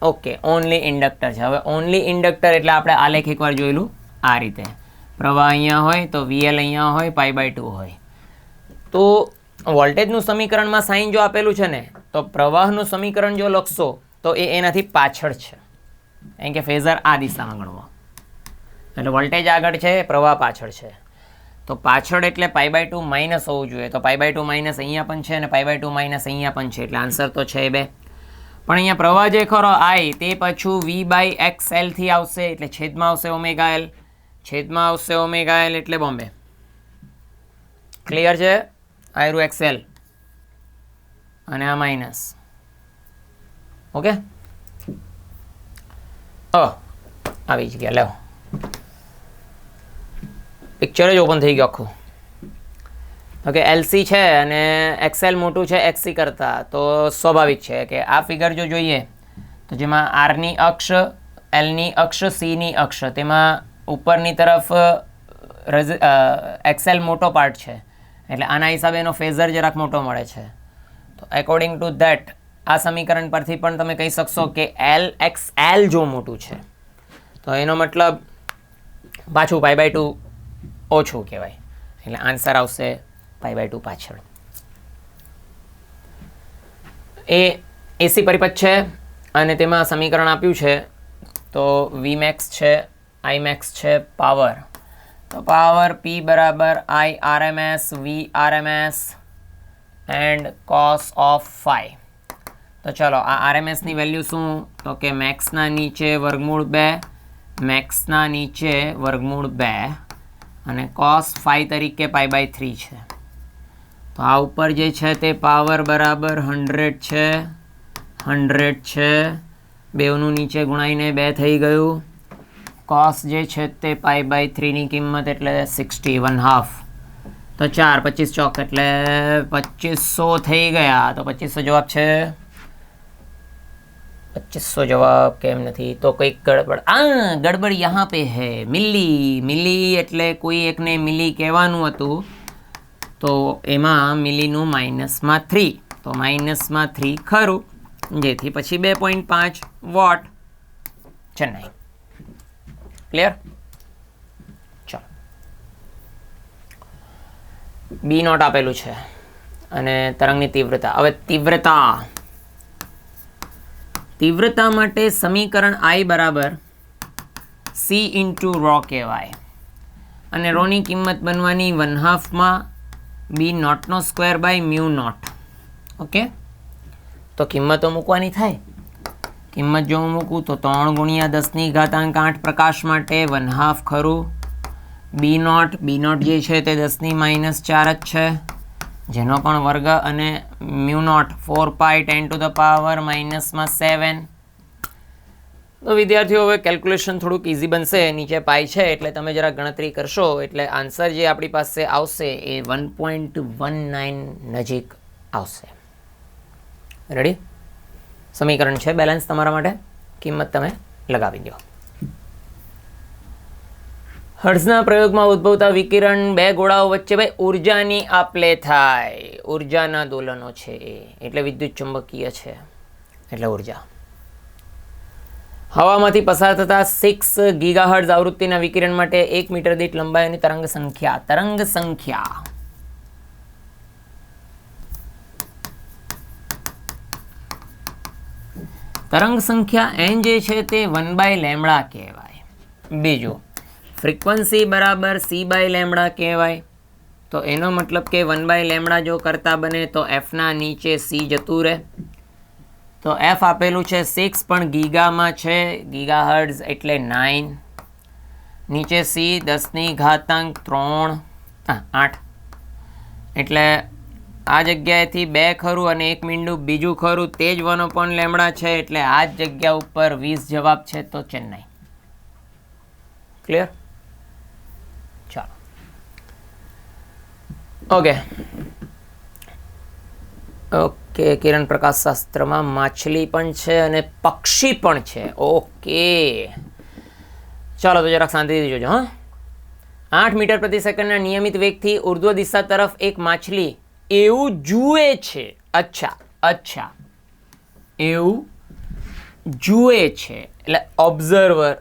ઓકે, ઓનલી ઇન્ડક્ટર છે. હવે ઓનલી ઇન્ડક્ટર એટલે આપણે આલેખ એકવાર જોયેલું આ રીતે, પ્રવાહ અહીંયા હોય તો VL અહીંયા હોય, π/2 હોય. તો વોલ્ટેજનું સમીકરણમાં સાઇન જો આપેલું છે ને, તો પ્રવાહનું સમીકરણ જો લખશો તો એ એનાથી પાછળ છે, કારણ કે ફેઝર આ દિશામાં ગણવો, એટલે વોલ્ટેજ આગળ છે, પ્રવાહ પાછળ છે. તો પાછળ એટલે π/2 માઇનસ હોવું જોઈએ. તો π/2 માઇનસ અહીંયા પણ છે અને π/2 માઇનસ અહીંયા પણ છે, એટલે આન્સર તો છે એ બે. પણ અહીંયા પ્રવાહ જે ખરો I તે પાછું V/XL થી આવશે, એટલે છેદમાં આવશે ઓમેગા L, છેદમાં આવશે ઓમેગા L એટલે બોમ્બે. ક્લિયર છે? આયરું XL અને આ માઇનસ. ઓકે, આવી જ ગયા. લેવો, પિક્ચર જ ઓપન થઈ ગયું આખું. ઓકે, LC છે અને XL મોટું છે XC કરતાં, તો સ્વાભાવિક છે કે આ ફિગર જો જોઈએ તો જેમાં આરની અક્ષ, એલની અક્ષ, સીની અક્ષ, તેમાં ઉપરની તરફ XL મોટો પાર્ટ છે, એટલે આના હિસાબે એનો ફેઝર જરાક મોટો મળે છે. તો એકોર્ડિંગ ટુ ધેટ આ સમીકરણ પરથી પણ તમે કહી શકશો કે LXL જો મોટું છે તો એનો મતલબ પાછું π/2 ઓછું કહેવાય, એટલે આન્સર આવશે π/2 પાછળ. એ એસી પરિપથ છે અને તેમાં સમીકરણ આપ્યું છે. તો Vmax છે, Imax છે, પાવર. તો પાવર P બરાબર I RMS V RMS and cos of phi. તો ચલો, આ RMSની વેલ્યુ શું? તો કે મેક્સના નીચે વર્ગમૂળ 2, મેક્સના નીચે વર્ગમૂળ 2 અને cos phi તરીકે π/3 છે. તો આ ઉપર જે છે તે પાવર બરાબર 100 છે, 100 છે, બેવનું નીચે ગુણાઈને 2 થઈ ગયું. cos જે છે તે π/3ની કિંમત એટલે 60 તો 4 25 ચોક એટલે 2500 થઈ ગયા. તો 2500 જવાબ છે. 2500 જવાબ કેમ નથી? તો કંઈક ગડબડ. ગડબડ યહાં પે હૈ. મિલી, મિલી એટલે કોઈ એકને મિલી કહેવાનું હતું, તો એમાં મિલીનું -3, તો -3 ખરું, જેથી પછી 2.5 વોટ. ચેન્નઈ ક્લિયર? ચાલો, B0 આપેલું છે અને તરંગની તીવ્રતા. હવે તીવ્રતા માટે સમીકરણ I બરાબર C × ρ કહેવાય, અને રોની કિંમત બનવાની 1/2 B0² / μ0. ઓકે, તો કિંમતો મૂકવાની થાય. કિંમત જો હું મૂકું તો 3 × 10⁻8 પ્રકાશ માટે 1/2 ખરું. B0 જે છે તે 10⁻⁴ જ છે, જેનો પણ વર્ગ, અને μ0 4π10⁻⁻⁷. તો વિદ્યાર્થીઓ, હવે કેલ્ક્યુલેશન થોડુંક ઇઝી બનશે. નીચે પાઈ છે એટલે તમે જરા ગણતરી કરશો એટલે આન્સર જે આપણી પાસે આવશે એ 1.19 નજીક આવશે. રેડી? સમીકરણ છે બેલેન્સ તમારા માટે, કિંમત તમે લગાવી દો. હર્ટ્ઝના પ્રયોગમાં ઉદ્ભવતા વિકિરણ બે ગોળાઓ વચ્ચે ભાઈ ઉર્જાની આપલે થાય. ઉર્જાના દોલનો છે એટલે વિદ્યુત ચુંબકીય છે, એટલે ઉર્જા. હવામાંથી પસાર થતા 6 ગીગાહર્ટ્ઝ આવૃત્તિના વિકિરણ માટે 1 મીટર દીઠ લંબાઈની તરંગ સંખ્યા n જે છે તે 1/λ કહેવાય. બીજું, ફ્રીક્વન્સી બરાબર c/λ કહેવાય. તો એનો મતલબ કે 1/λ જો કરતા બને તો f ના નીચે c જતું રહે. તો f આપેલું છે 6 પણ ગીગામાં છે, ગીગાહર્ટ્ઝ એટલે 9. નીચે સી 10⁻3 8 એટલે આ જગ્યાએથી 2 ખરું અને 1 મીંડું બીજું ખરું તે જ 1/λ છે એટલે આ જ જગ્યા ઉપર 20 જવાબ છે તો ચેન્નાઈ. ક્લિયર? ચાલો ઓકે ઓકે કિરણ પ્રકાશ શાસ્ત્રમાં માછલી પણ છે અને પક્ષી પણ છે. ઓકે ચાલો તો જરાક શાંતિથી જોજો. હા 8 મીટર પ્રતિ સેકન્ડના નિયમિત વેગથી ઉર્ધ્વ દિશા તરફ એક માછલી એવું જુએ છે. અચ્છા એવું જુએ છે એટલે ઓબ્ઝર્વર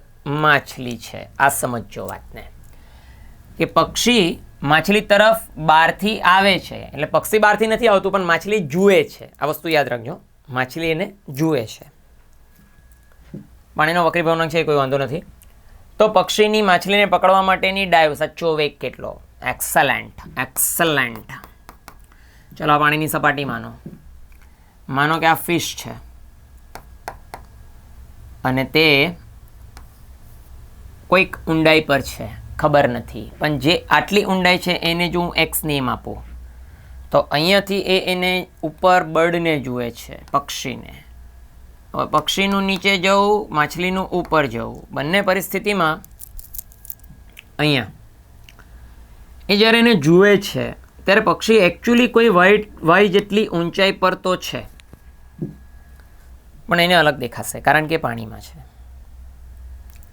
માછલી છે. આ સમજો વાતને કે પક્ષી માછલી તરફ બહારથી આવે છે એટલે પક્ષી બહારથી નથી આવતું પણ માછલી જુએ છે. આ વસ્તુ યાદ રાખજો. માછલી એને જુએ છે. પાણીનો વક્રીભવનાંક છે કોઈ વાંધો નથી. તો પક્ષીની માછલીને પકડવા માટેની ડાઈવ સાચો વેગ કેટલો? એક્સલન્ટ. ચલો આ પાણીની સપાટી માનો કે આ ફિશ છે અને તે કોઈક ઊંડાઈ પર છે, ખબર નથી, પણ જે આટલી ઊંડાઈ છે એને જો હું એક્સ નેમ આપું તો અહીંયાથી એને ઉપર બર્ડને જુએ છે, પક્ષીને. હવે પક્ષીનું નીચે જવું, માછલીનું ઉપર જવું, બંને પરિસ્થિતિમાં અહીંયા એ જ્યારે એને જુએ છે ત્યારે પક્ષી એકચ્યુઅલી કોઈ વાય જેટલી ઊંચાઈ પર તો છે પણ એને અલગ દેખાશે કારણ કે પાણીમાં છે.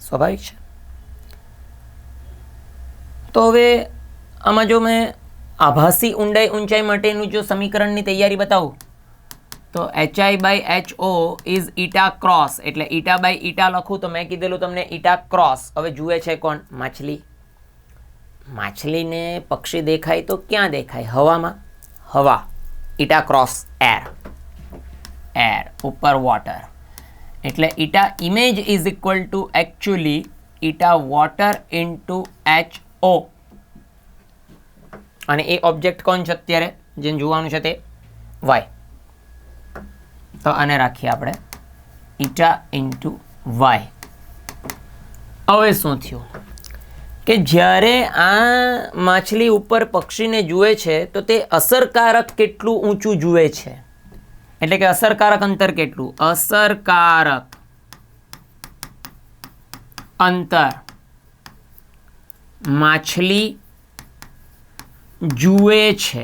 સ્વાભાવિક છે. તો હવે આમાં જો મેં આભાસી ઊંચાઈ માટેનું જો સમીકરણની તૈયારી બતાવું તો HI/HO ઇઝ ઈટા ક્રોસ, એટલે ઈટા બાય ઈટા લખું તો મેં કીધેલું તમને ઈટા ક્રોસ. હવે જુએ છે કોણ? માછલી. માછલીને પક્ષી દેખાય તો ક્યાં દેખાય? હવામાં. હવા ઈટા ક્રોસ એર ઉપર વોટર, એટલે eta image is equal to actually eta water into HO. અને એ ઓબ્જેક્ટ કોણ છે અત્યારે જેને જોવાનું છે તે? વાય. તો આને રાખીએ આપણે ઈટા ઇન્ટુ વાય. હવે શું થયું કે જ્યારે આ માછલી ઉપર પક્ષીને જુએ છે તો તે અસરકારક કેટલું ઊંચું જુએ છે, એટલે કે અસરકારક અંતર કેટલું? અસરકારક અંતર માછલી જુએ છે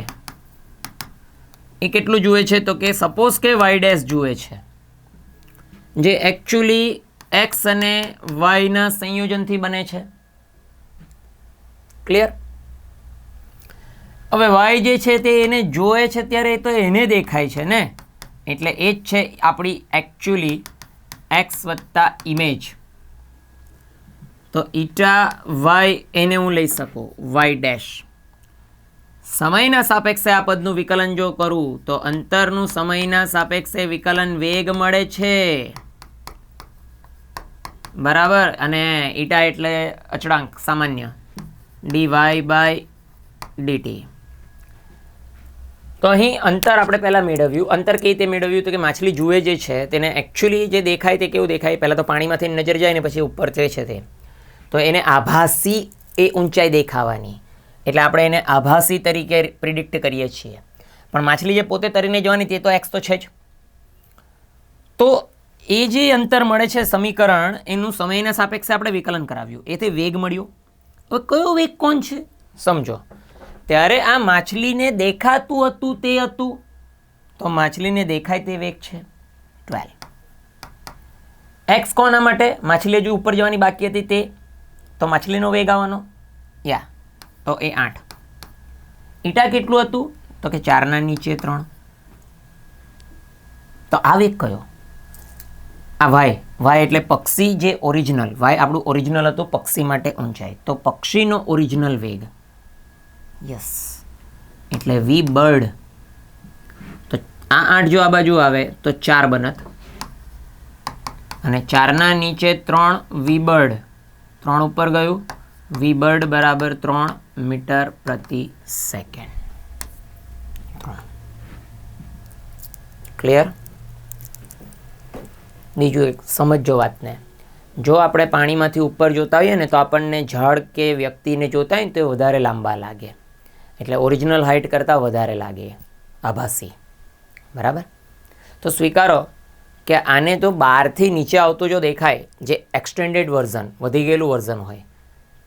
એ કેટલું જુએ છે? તો કે સપોઝ કે વાય ડેશ જુએ છે જે એકચ્યુઅલી એક્સ અને વાયના સંયોજનથી બને છે. ક્લિયર? હવે વાય જે છે તે એને જોવે છે ત્યારે તો એને દેખાય છે ને, એટલે એ જ છે આપણી એકચ્યુઅલી એક્સ વત્તા ઇમેજ. તો ઈટા વાય એને હું લઈ શકું વાય ડેશ. સમયના સાપેક્ષે આ પદનું વિકલન જો કરું તો અંતરનું સમયના સાપેક્ષે વિકલન વેગ મળે છે. બરાબર? અને ઈટા એટલે અચળાંક સામાન્ય dy/dt. તો અહીં અંતર આપણે પહેલાં મેળવ્યું. અંતર કઈ રીતે મેળવ્યું? તો કે માછલી જુએ જે છે તેને એકચ્યુઅલી જે દેખાય તે કેવું દેખાય? પહેલાં તો પાણીમાંથી નજર જાય ને પછી ઉપર તે છે તે, તો એને આભાસી એ ઊંચાઈ દેખાવાની, એટલે આપણે એને આભાસી તરીકે પ્રિડિક્ટ કરીએ છીએ. પણ માછલી જે પોતે તરીને જવાની તે તો એક્સ તો છે જ. તો એ જે અંતર મળે છે સમીકરણ એનું સમયના સાપેક્ષે આપણે વિકલન કરાવ્યું, એ તે વેગ મળ્યો. હવે કયો વેગ કોણ છે સમજો. ત્યારે આ માછલીને દેખાતું હતું તે હતું, તો માછલીને દેખાય તે વેગ છે 12. એક્સ કોના માટે? માછલી હજુ ઉપર જવાની બાકી હતી તે, તો માછલીનો વેગ આવવાનો તો એ 8. ઈટા કેટલું હતું? તો કે 4 નીચે 3. તો આ વેગ કયો? આ વાય એટલે પક્ષી જે ઓરિજિનલ, વાય આપણું ઓરિજિનલ હતું પક્ષી માટે ઊંચાઈ, તો પક્ષીનો ઓરિજિનલ વેગ. યસ, એટલે વી બર્ડ. તો આ 8 જો આ બાજુ આવે તો 4 બનત, અને 4 નીચે 3 વી બર્ડ, 3 ઉપર ગયું, વી બર્ડ બરાબર 3 મીટર પ્રતિ સેકન્ડ. ક્લિયર? બીજું એક સમજો વાતને. જો આપણે પાણીમાંથી ઉપર જોતા હોઈએ ને તો આપણને ઝાડ કે વ્યક્તિને જોતા હોય ને તો એ વધારે લાંબા લાગે, એટલે ઓરિજિનલ હાઇટ કરતાં વધારે લાગે આભાસી. બરાબર. તો સ્વીકારો કે આને તો બહારથી નીચે આવતું જો દેખાય, જે એક્સટેન્ડેડ વર્ઝન, વધી ગયેલું વર્ઝન હોય,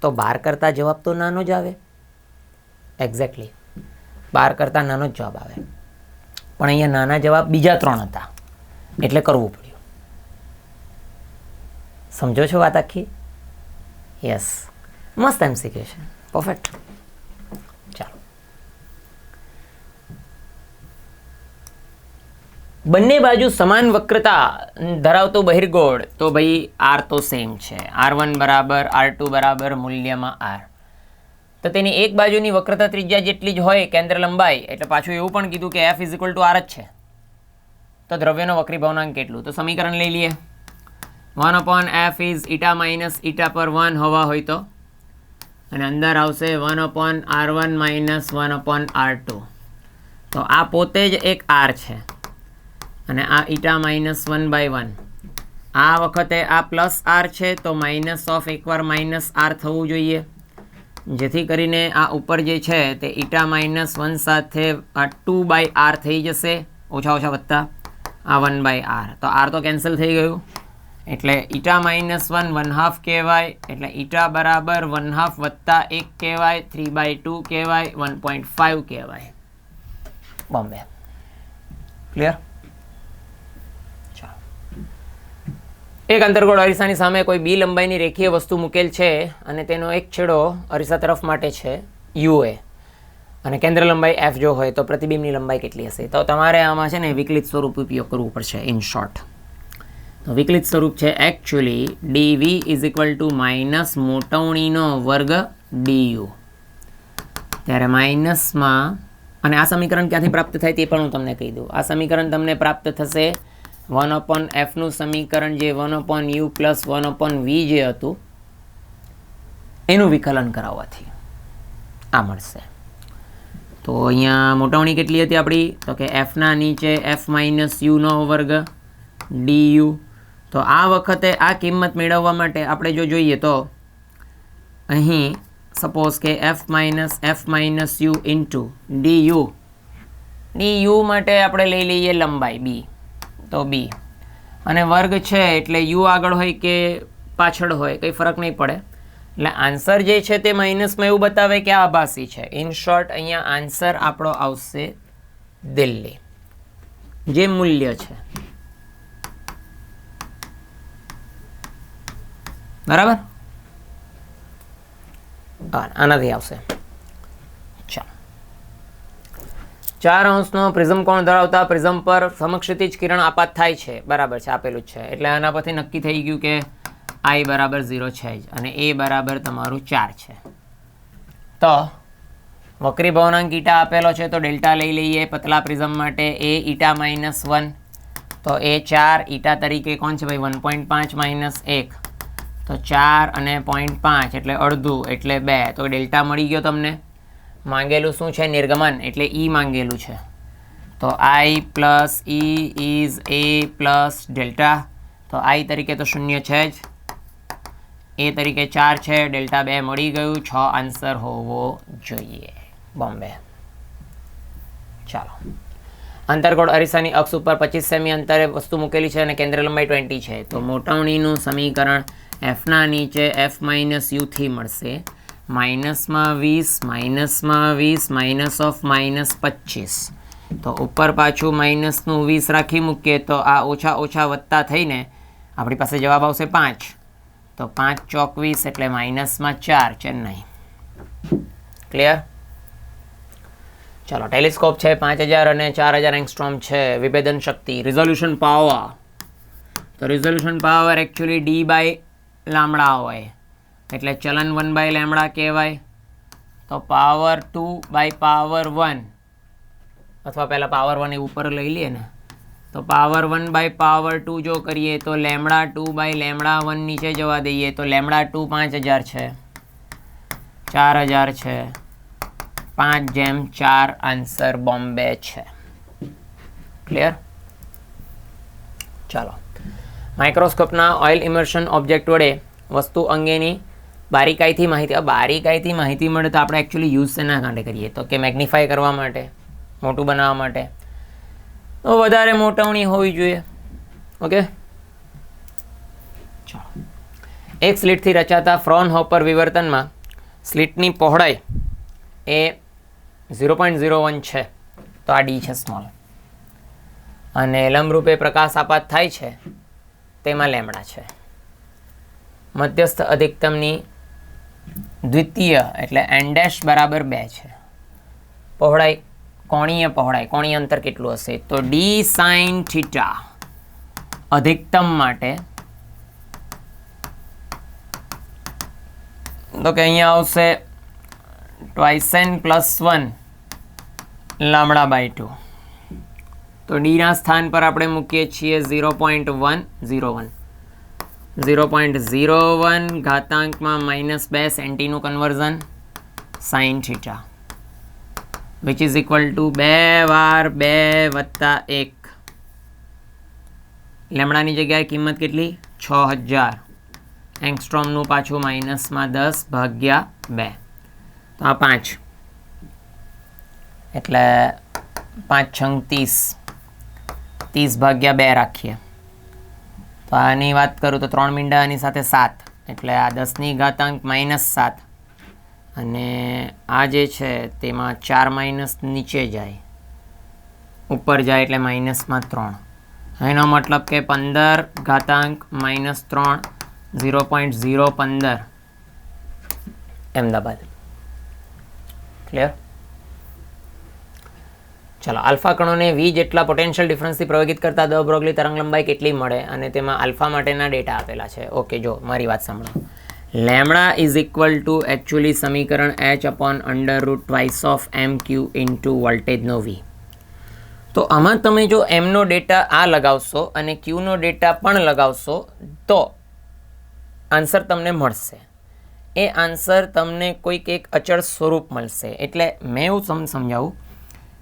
તો 12 કરતાં જવાબ તો નાનો જ આવે. એક્ઝેક્ટલી 12 કરતાં નાનો જ જવાબ આવે. પણ અહીંયા નાના જવાબ બીજા 3 હતા, એટલે કરવું પડ્યું. સમજો છો વાત આખી? યસ, મસ્ત એમસીક્યુ છે. પરફેક્ટ. ચાલો, બંને બાજુ સમાન વક્રતા ધરાવતો બહિર્ગોળ, તો ભાઈ આર તો સેમ છે. R1 બરાબર R2 બરાબર મૂલ્યમાં R. તો તેની એક બાજુની વક્રતા ત્રિજ્યા જેટલી જ હોય કેન્દ્ર લંબાઈ, એટલે પાછું એવું પણ કીધું કે F = R જ છે. તો દ્રવ્યનો વક્રી ભવનાંક કેટલું? તો સમીકરણ લઈ લઈએ. 1/f is eta minus eta પર 1 હોવા હોય તો, અને અંદર આવશે 1/R1 minus 1/R2. તો આ પોતે જ એક R છે, અને આ eta minus 1/1. આ વખતે આ પ્લસ R છે, તો માઇનસ ઓફ એકવાર માઇનસ R થવું જોઈએ, જેથી કરીને આ ઉપર જે છે તે eta minus 1 સાથે આ 2/R થઈ જશે, ઓછા ઓછા વત્તા આ 1/R. તો R તો કેન્સલ થઈ ગયું, એટલે eta minus 1 1/2 કહેવાય, એટલે eta બરાબર 1/2 વત્તા 1 કહેવાય, 3/2 કહેવાય, 1.5 કહેવાય. બોમ્બે. ક્લિયર? ચાલો, એક અંતર્ગોળ અરીસાની સામે કોઈ બી લંબાઈની રેખીય વસ્તુ મૂકેલ છે અને તેનો એક છેડો અરીસા તરફ માટે છે UA, અને કેન્દ્ર લંબાઈ F જો હોય તો પ્રતિબિંબની લંબાઈ કેટલી હશે? તો તમારે આમાં છે ને વિકલિત સ્વરૂપ ઉપયોગ કરવું પડશે. ઇન શોર્ટ, તો વિકલિત સ્વરૂપ છે એકચ્યુઅલી dv = માઇનસ મોટવણીનો વર્ગ du. ત્યારે માઇનસમાં, અને આ સમીકરણ ક્યાંથી પ્રાપ્ત થાય તે પણ હું તમને કહી દઉં. આ સમીકરણ તમને પ્રાપ્ત થશે 1/f નું સમીકરણ, જે 1/u + 1/v જે હતું એનું વિકલન કરાવવાથી આ મળશે. તો અહીંયા મોટવણી કેટલી હતી આપણી? તો કે f ના નીચે f - u નો વર્ગ du. તો આ વખતે આ કિંમત મેળવવા માટે આપણે જો જોઈએ તો અહીં સપોઝ કે f - u ઇન્ટુ du માટે આપણે લઈ લઈએ લંબાઈ b, તો b, અને વર્ગ છે એટલે u આગળ હોય કે પાછળ હોય કંઈ ફરક નહીં પડે. એટલે આન્સર જે છે તે માઇનસમાં એવું બતાવે કે આ આભાસી છે. ઇન શોર્ટ, અહીંયા આન્સર આપણો આવશે દિલ્હી, જે મૂલ્ય છે. બરાબર? આનાથી આવશે. ચાલો, 4 અંશનો પ્રિઝમ કોણ ધરાવતા પ્રિઝમ પર સમક્ષિતિજ કિરણ આપાત થાય છે. બરાબર છે, આપેલું જ છે. એટલે આના પરથી નક્કી થઈ ગયું કે I = 0 છે જ, અને A બરાબર તમારું 4 છે. તો વક્રી ભવનાંક ઈટા આપેલો છે, તો ડેલ્ટા લઈ લઈએ પતલા પ્રિઝમ માટે. A eta -1, તો એ 4 ઈટા તરીકે કોણ છે ભાઈ? 1.5 - 1, તો 4 અને 0.5 એટલે અડધું, એટલે 2. તો ડેલ્ટા મળી ગયો તમને. માંગેલું શું છે? નિર્ગમન, એટલે E માંગેલું છે. તો I + E is A + delta. તો I તરીકે તો 0 છે જ, A તરીકે 4 છે, ડેલ્ટા 2 મળી ગયું. 6 આન્સર હોવો જોઈએ. બોમ્બે. ચાલો, અંતર્ગોળ અરીસાની અક્ષ ઉપર 25 સેમી અંતરે વસ્તુ મૂકેલી છે અને કેન્દ્ર લંબાઈ 20 છે. તો મોટવણીનું સમીકરણ f ના નીચે f - u થી મળશે. માઇનસમાં 20 માઇનસમાં 20 માઇનસ ઓફ -25. તો ઉપર પાછું માઇનસનું 20 રાખી મૂકીએ તો આ ઓછા ઓછા વત્તા થઈને આપણી પાસે જવાબ આવશે 5. તો 5 × 24 એટલે -4 ચેન્નઈ. ક્લિયર? ચાલો, ટેલિસ્કોપ છે 5000 અને 4000 એંગસ્ટ્રોમ છે. વિભેદન શક્તિ, રિઝોલ્યુશન પાવર, તો રિઝોલ્યુશન પાવર એકચ્યુઅલી d/λ હોય, એટલે ચલન 1/λ કહેવાય. તો પાવર 2/1, અથવા પહેલાં પાવર 1 એ ઉપર લઈ લઈએ ને, તો પાવર 1/2 જો કરીએ તો λ2/λ1 નીચે જવા દઈએ તો λ2 5000 છે, 4000 છે, 5/4 આન્સર બોમ્બે છે. ક્લિયર? ચાલો, માઇક્રોસ્કોપના ઓઇલ ઇમર્શન ઓબ્જેક્ટ વડે વસ્તુ અંગેની બારીકાઈથી માહિતી મળે તો આપણે એકચ્યુઅલી યુઝ શેના માટે કરીએ તો કે મેગ્નિફાય કરવા માટે, મોટું બનાવવા માટે, તો વધારે મોટવણી હોવી જોઈએ. ઓકે, ચાલો. એક સ્લિટથી રચાતા ફ્રોનહોફર વિવર્તનમાં સ્લિટની પહોળાઈ એ 0.01 છે, તો આ ડી છે સ્મોલ, અને લંબરૂપે પ્રકાશ આપાત થાય છે તેમાં લેમડા છે. મધ્યસ્થ અધિકતમની દ્વિતીય એટલે n ડેશ બરાબર 2 છે. પહોળાઈ કોણીય અંતર કેટલું હશે તો ડી સાઇન થીટા અધિકતમ માટે તો કે અહીંયા આવશે ટ્વાઇસ n + 1 લામડા બાય 2. તો ડીના સ્થાન પર આપણે મૂકીએ છીએ 0.101 ઘાતાંકમાં -2 સેન્ટીનું conversion sine theta which is equal to 2 વાર 2 વત્તા 1. લેમડાની જગ્યાએ કિંમત કેટલી 6000. એંગસ્ટ્રોમનું પાછું -10 ભાગ્યા 2, તો આ 5 એટલે 5 છંગ 30 ભાગ્યા 2 રાખીએ તો આની વાત કરું તો 3 મીંડા આની સાથે 7 એટલે આ 10 ઘાતાંક -7, અને આ જે છે તેમાં 4 માઇનસ નીચે જાય, ઉપર જાય એટલે -3. એનો મતલબ કે 15 ઘાતાંક -3 0.015 અમદાવાદ. ક્લિયર? ચાલો, આલ્ફા કણોને વી જેટલા પોટેન્શિયલ ડિફરન્સથી પ્રભાવિત કરતા દ બ્રોગલી તરંગ લંબાઈ કેટલી મળે, અને તેમાં આલ્ફા માટેના ડેટા આપેલા છે. ઓકે, જો મારી વાત સાંભળો. Lambda is equal to actually સમીકરણ h/√2/m/q ઇન્ટુ વોલ્ટેજનો વી. તો આમાં તમે જો એમનો ડેટા આ લગાવશો અને ક્યુનો ડેટા પણ લગાવશો તો આન્સર તમને મળશે. એ આન્સર તમને કોઈક એક અચળ સ્વરૂપ મળશે. એટલે મેં એવું સમજાવું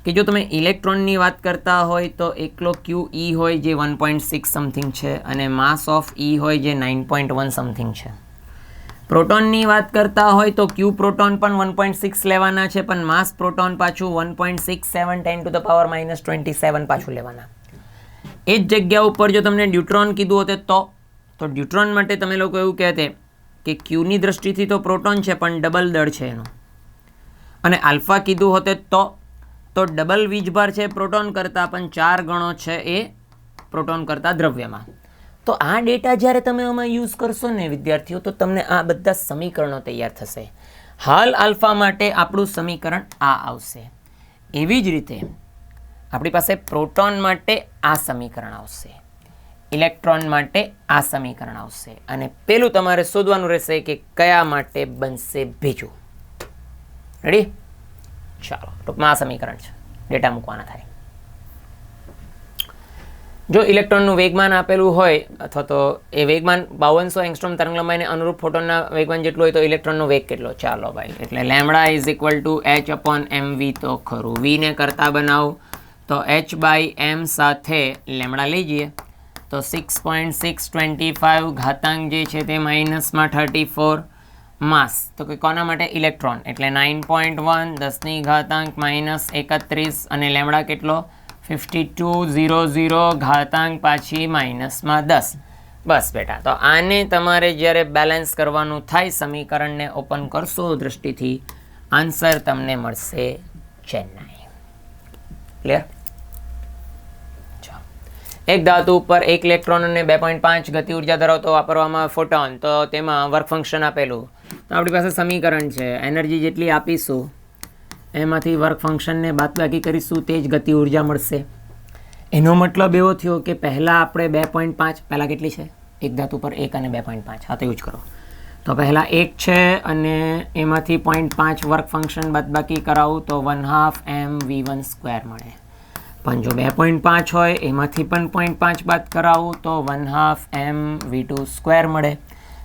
કે જો તમે ઇલેક્ટ્રોનની વાત કરતા હોય તો એકલો ક્યુ ઈ હોય જે 1.6 સમથિંગ છે અને માસ ઓફ ઈ હોય જે 9.1 સમથિંગ છે. પ્રોટોનની વાત કરતા હોય તો ક્યુ પ્રોટોન પણ 1.6 લેવાના છે, પણ માસ પ્રોટોન પાછું 1.67 10 to the power -27 પાછું લેવાના. એ જ જગ્યા ઉપર જો તમને ન્યુટ્રોન કીધું હોતે તો ન્યુટ્રોન માટે તમે લોકો એવું કહેતે કે ક્યુની દ્રષ્ટિથી તો પ્રોટોન છે પણ ડબલ દળ છે એનો, અને આલ્ફા કીધું હોતે તો ડબલ વીજભાર છે પ્રોટોન કરતાં પણ 4 ગણો છે એ પ્રોટોન કરતાં દ્રવ્યમાં. તો આ ડેટા જ્યારે તમે આમાં યુઝ કરશો ને વિદ્યાર્થીઓ, તો તમને આ બધા સમીકરણો તૈયાર થશે. હાલ આલ્ફા માટે આપણું સમીકરણ આ આવશે. એવી જ રીતે આપણી પાસે પ્રોટોન માટે આ સમીકરણ આવશે, ઇલેક્ટ્રોન માટે આ સમીકરણ આવશે, અને પેલું તમારે શોધવાનું રહેશે કે કયા માટે બનશે બીજું. રેડી? ચાલો, ટૂંકમાં આ સમીકરણ છે, ડેટા મૂકવાના થાય. જો ઇલેક્ટ્રોનનું વેગમાન આપેલું હોય અથવા તો એ વેગમાન 5200 એંગસ્ટ્રોમ તરંગલંબાઈને અનુરૂપ ફોટોનના વેગમાન જેટલું હોય તો ઇલેક્ટ્રોનનો વેગ કેટલો? ચાલો ભાઈ, એટલે lambda is equal two h/mv. તો ખરું, વીને કરતા બનાવું તો h/m સાથે લેમડા લઈ જઈએ તો 6.625 ઘાતાંક જે છે તે -34 માસ, તો કે કોના માટે? ઇલેક્ટ્રોન, એટલે 9.1 10 ઘાતાંક -31, અને લેમડા કેટલો? 5200 ઘાતાંક પાછી -10. બસ બેટા, તો આને તમારે જ્યારે બેલેન્સ કરવાનું થાય, સમીકરણને ઓપન કરશો દૃષ્ટિથી, આન્સર તમને મળશે ચેન્નાઈ. ક્લિયર? એક ધાતુ ઉપર 1 ઇલેક્ટ્રોન અને 2.5 ગતિ ઉર્જા ધરાવતો વાપરવામાં ફોટોન, તો તેમાં વર્ક ફંક્શન આપેલું. તો આપણી પાસે સમીકરણ છે, એનર્જી જેટલી આપીશું એમાંથી વર્ક ફંક્શનને બાદબાકી કરીશું, તે જ ગતિ ઉર્જા મળશે. એનો મતલબ એવો થયો કે પહેલાં આપણે 2.5, પહેલાં કેટલી છે? એક ધાતુ પર 1 અને 2.5, હા તો એવું જ કરો. તો પહેલાં 1 છે અને એમાંથી 0.5 વર્ક ફંક્શન બાદબાકી કરાવું તો 1/2 mv1² મળે. પણ જો 2.5 હોય એમાંથી પણ 0.5 બાદ કરાવું તો 1/2 mv2² મળે.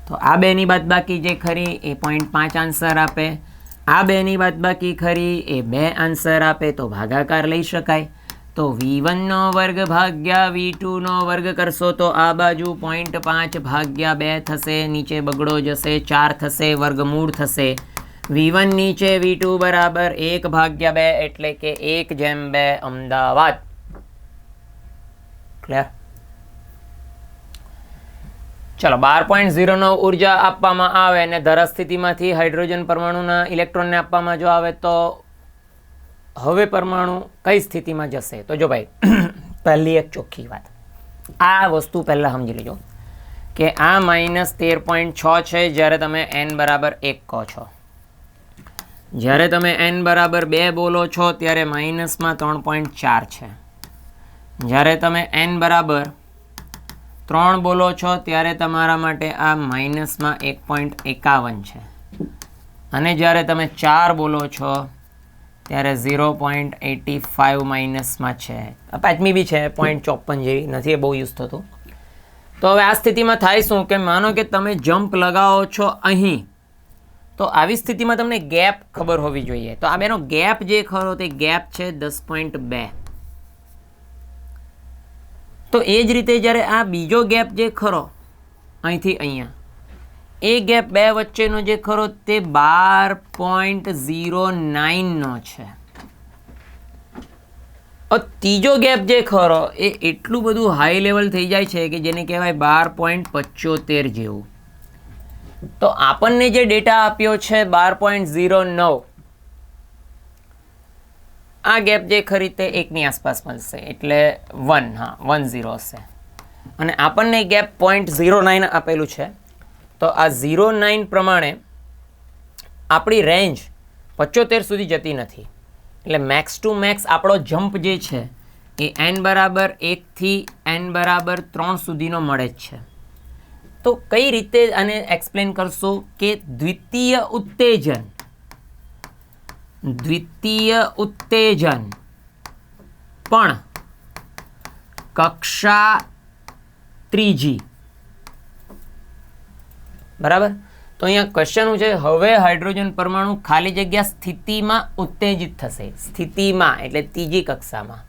તો આ બેની બાદબાકી જે ખરી એ 0.5 આન્સર આપે, આ બેની બાદબાકી ખરી એ 2 આન્સર આપે, તો ભાગાકાર લઈ શકાય. તો V1 નો વર્ગ ભાગ્યા V2 નો વર્ગ કરશો તો આ બાજુ 0.5 ભાગ્યા 2 થશે, નીચે બગડો જશે, 4 થશે, વર્ગમૂળ થશે. V1 નીચે V2 બરાબર 1 ભાગ્યા 2 એટલે કે 1/2 અમદાવાદ. ક્લિયર? ચલો 12.09 ઉર્જા આપવામાં આવે અને ધારા સ્થિતિમાંથી હાઇડ્રોજન પરમાણુના ઇલેક્ટ્રોનને આપવામાં જો આવે તો હવે પરમાણુ કઈ સ્થિતિમાં જશે? તો જો ભાઈ પહેલી એક ચોખ્ખી વાત, આ વસ્તુ પહેલાં સમજી લેજો કે આ -13.6 છે જ્યારે તમે n બરાબર 1 કહો છો. જ્યારે તમે n બરાબર 2 બોલો છો ત્યારે માઇનસમાં 3.4 છે. જ્યારે તમે n બરાબર 3 બોલો છો ત્યારે તમારા માટે આ માઇનસમાં 1.51 છે. અને જ્યારે તમે 4 બોલો છો ત્યારે 0.85 માઇનસમાં છે. પાંચમી બી છે 0.54 જેવી, નથી એ બહુ યુઝ થતું. તો હવે આ સ્થિતિમાં થાય શું કે માનો કે તમે જમ્પ લગાવો છો અહીં, તો આવી સ્થિતિમાં તમને ગેપ ખબર હોવી જોઈએ. તો આ બેનો ગેપ જે ખરો તે ગેપ છે 10.2. તો એ જ રીતે જ્યારે આ બીજો ગેપ જે ખરો અહીંથી અહીંયા, એ ગેપ બે વચ્ચેનો જે ખરો તે 12.09 નો છે. ત્રીજો ગેપ જે ખરો એ એટલું બધું હાઈ લેવલ થઈ જાય છે કે જેને કહેવાય 12.75 જેવું. તો આપણને જે ડેટા આપ્યો છે 12.09, આ ગેપ જે ખરી તે 1ની આસપાસ મળશે એટલે 10 હશે. અને આપણને ગેપ 0.09 આપેલું છે. તો આ 0.9 પ્રમાણે આપણી રેન્જ 75 સુધી જતી નથી. એટલે મેક્સ ટુ મેક્સ આપણો જમ્પ જે છે એ n બરાબર 1 થી n બરાબર 3 સુધીનો મળે જ છે. તો કઈ રીતે આને એક્સપ્લેન કરશો કે દ્વિતીય ઉત્તેજન પણ કક્ષા ત્રીજી. બરાબર? તો અહીંયા ક્વેશ્ચન શું છે, હવે હાઇડ્રોજન પરમાણુ ખાલી જગ્યા સ્થિતિમાં ઉત્તેજિત થશે. સ્થિતિમાં એટલે ત્રીજી કક્ષામાં,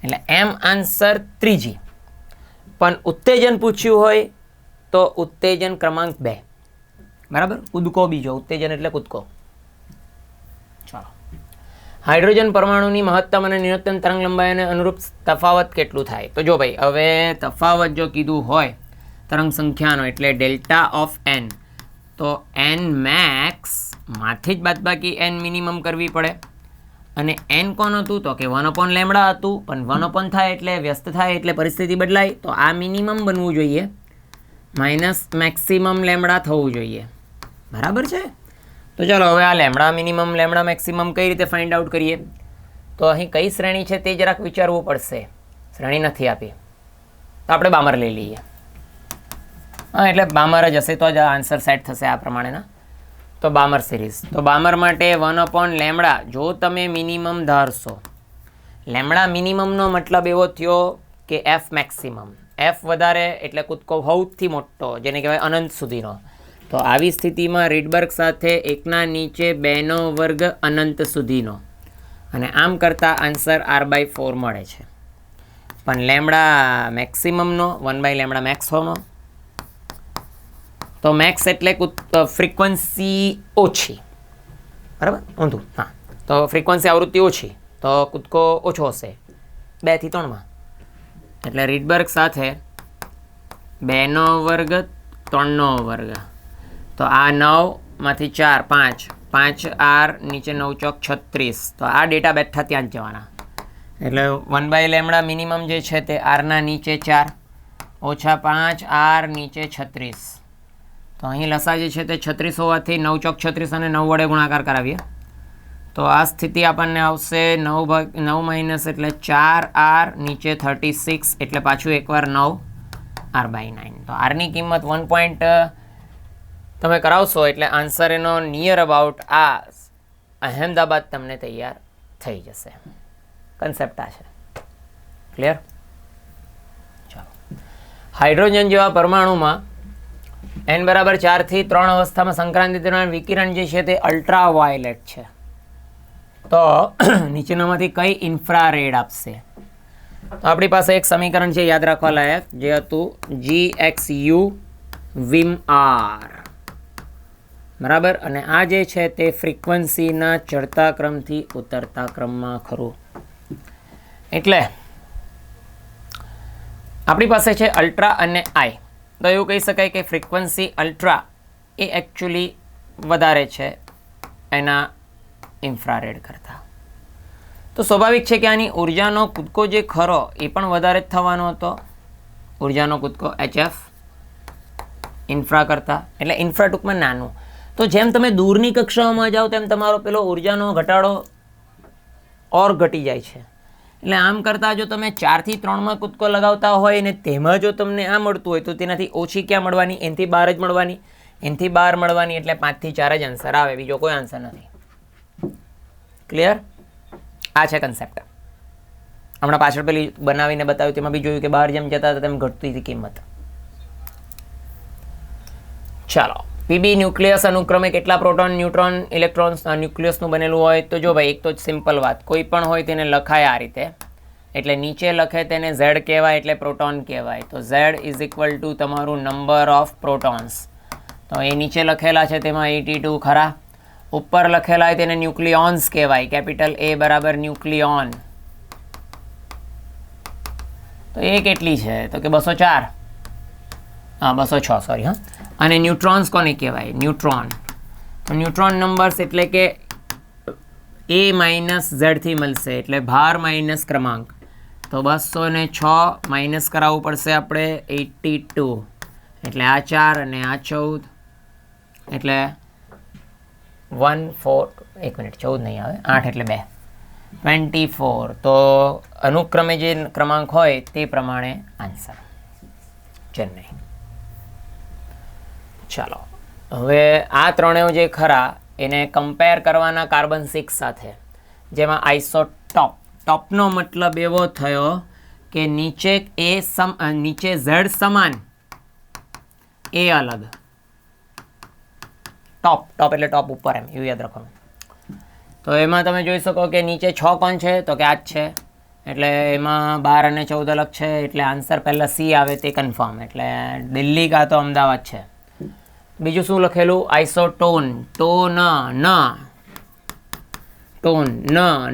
એટલે એમ આન્સર ત્રીજી. પણ ઉત્તેજન પૂછ્યું હોય તો ઉત્તેજન ક્રમાંક 2. બરાબર? કૂદકો બીજો, ઉત્તેજન એટલે કૂદકો. ચાલો, હાઇડ્રોજન પરમાણુની મહત્તમ અને ન્યૂનતમ તરંગ લંબાઈને અનુરૂપ તફાવત કેટલું થાય? તો જો ભાઈ હવે તફાવત જો કીધું હોય તરંગ સંખ્યાનો એટલે ડેલ્ટા ઓફ n, તો n મેક્સ માંથી જ બાદબાકી n મિનિમમ કરવી પડે. અને n કોણ હતું? તો કે 1/λ હતું. પણ 1 થાય એટલે વ્યસ્ત થાય એટલે પરિસ્થિતિ બદલાય, તો આ મિનિમમ બનવું જોઈએ માઇનસ મેક્સિમમ લેમડા થવું જોઈએ. બરાબર છે? તો ચાલો હવે આ લેમડા મિનિમમ લેમડા મેક્સિમમ કઈ રીતે ફાઇન્ડ આઉટ કરીએ? તો અહીં કઈ શ્રેણી છે તે જરાક વિચારવું પડશે. શ્રેણી નથી આપી તો આપણે બામર લઈ લઈએ. હા, એટલે બામર જ હશે તો જ આન્સર સેટ થશે આ પ્રમાણેના. તો બામર સિરીઝ, તો બામર માટે 1/λ જો તમે મિનિમમ ધારશો. લેમડા મિનિમમનો મતલબ એવો થયો કે એફ મેક્સિમમ. એફ વધારે એટલે કૂદકો સૌથી મોટો, જેને કહેવાય અનંત સુધીનો. તો આવી સ્થિતિમાં રીડબર્ગ સાથે 1ના નીચે 2નો વર્ગ અનંત સુધીનો, અને આમ કરતાં આન્સર r/4 મળે છે. પણ લેમડા મેક્સિમમનો 1/λ મેક્સ હોનો, તો મેક્સ એટલે ફ્રીક્વન્સી ઓછી. બરાબર? ઊંધું. હા, તો ફ્રીક્વન્સી આવૃત્તિ ઓછી તો કૂદકો ઓછો હશે 2 થી 3માં. એટલે રીડબર્ગ સાથે 2નો વર્ગ 3નો વર્ગ, તો આ 9માંથી 4 5 r નીચે 9 ચોક 36. તો આ ડેટા બેઠા ત્યાં જ જવાના. એટલે 1/λ મિનિમમ જે છે તે r નીચે 4 ઓછા 5 r નીચે 36. તો અહીં લસા જે છે તે 36 હોવાથી 9 ચોક 36 અને 9 વડે ગુણાકાર કરાવીએ તો આ સ્થિતિ આપણને આવશે 9 માઇનસ એટલે 4r નીચે 36 એટલે પાછું એકવાર 9r/9. તો આરની કિંમત 1. તમે કરાવશો એટલે આન્સર એનો નિયર અબાઉટ આ અહેમદાબાદ તમને તૈયાર થઈ જશે. કન્સેપ્ટ આ છે. ક્લિયર? ચાલો, હાઇડ્રોજન જેવા પરમાણુમાં n બરાબર 4 થી 3 અવસ્થામાં સંક્રાંતિ દરમિયાન વિકિરણ જે છે તે અલ્ટ્રાવાયોલેટ છે. તો નીચેનામાંથી કઈ ઇન્ફ્રારેડ આપશે? તો આપણી પાસે એક સમીકરણ છે યાદ રાખવા લાયક, જે હતું GXU Vim R, બરાબર. અને આ જે છે તે ફ્રીક્વન્સીના ચડતા ક્રમથી ઉતરતા ક્રમમાં ખરું. એટલે આપણી પાસે છે અલ્ટ્રા અને આઈ. તો એવું કહી શકાય કે ફ્રીક્વન્સી અલ્ટ્રા એ એકચ્યુઅલી વધારે છે એના ઇન્ફ્રારેડ કરતાં. તો સ્વાભાવિક છે કે આની ઉર્જાનો કૂદકો જે ખરો એ પણ વધારે જ થવાનો હતો, ઉર્જાનો કૂદકો HF ઇન્ફ્રા કરતાં. એટલે ઇન્ફ્રા ટૂંકમાં નાનું. તો જેમ તમે દૂરની કક્ષાઓમાં જાઓ તેમ તમારો પેલો ઉર્જાનો ઘટાડો ઓર ઘટી જાય છે. એટલે આમ કરતાં જો તમે 4 થી 3માં કૂદકો લગાવતા હોય ને તેમાં જો તમને આ મળતું હોય તો તેનાથી ઓછી ક્યાં મળવાની? એનાથી 12 જ મળવાની, એનાથી 12 મળવાની. એટલે 5 થી 4 જ આન્સર આવે, બીજો કોઈ આન્સર નથી. ક્લિયર? આ છે કન્સેપ્ટ. હમણાં પાછળ પેલી બનાવીને બતાવ્યું તેમાં બી જોયું કે 12 જેમ જતા હતા તેમ ઘટતી હતી કિંમત. ચાલો, પીબી ન્યુક્લિયસ અનુક્રમે કેટલા પ્રોટોન, ન્યુટ્રોન, ઇલેક્ટ્રોન્સ ન્યુક્લિયસનું બનેલું હોય? તો જો ભાઈ, એક તો સિમ્પલ વાત, કોઈ પણ હોય તેને લખાય આ રીતે. એટલે નીચે લખે તેને Z કહેવાય, એટલે પ્રોટોન કહેવાય. તો Z ઇઝ ઇક્વલ ટુ તમારું નંબર ઓફ પ્રોટોન્સ. તો એ નીચે લખેલા છે તેમાં 82 ખરા. ઉપર લખેલા હોય તેને ન્યુક્લિયોન્સ કહેવાય, કેપિટલ A બરાબર ન્યુક્લિયોન. તો એ કેટલી છે? તો કે 204, 206 સોરી. હા, અને ન્યુટ્રોન્સ કોને કહેવાય? ન્યુટ્રોન. તો ન્યુટ્રોન નંબર્સ એટલે કે A માઇનસ Z થી મળશે, એટલે ભાર માઇનસ ક્રમાંક. તો 206 માઇનસ કરાવવું પડશે આપણે 82, એટલે આ 4 અને આ 14, એટલે 1 4, એક મિનિટ, 14 નહીં આવે, 8 એટલે 2, 24. તો અનુક્રમે જે ક્રમાંક હોય તે પ્રમાણે આન્સર. ચેન્નઈ. ચાલો, હવે આ ત્રણેય જે ખરા એને કમ્પેર કરવાના કાર્બન 6 સાથે, જેમાં આઇસોટોપ. ટોપનો મતલબ એવો થયો કે નીચે નીચે Z સમાન, એ અલગ. ટોપ એટલે ટોપ ઉપર, એમ એવું યાદ રાખવાનું. તો એમાં તમે જોઈ શકો કે નીચે 6 કોણ છે? તો કે આ જ છે. એટલે એમાં 12 અને 14 અલગ છે. એટલે આન્સર પહેલાં C આવે તે કન્ફર્મ. એટલે દિલ્હી કાં તો અમદાવાદ છે. બીજું શું લખેલું? આઇસોટોન. ટોન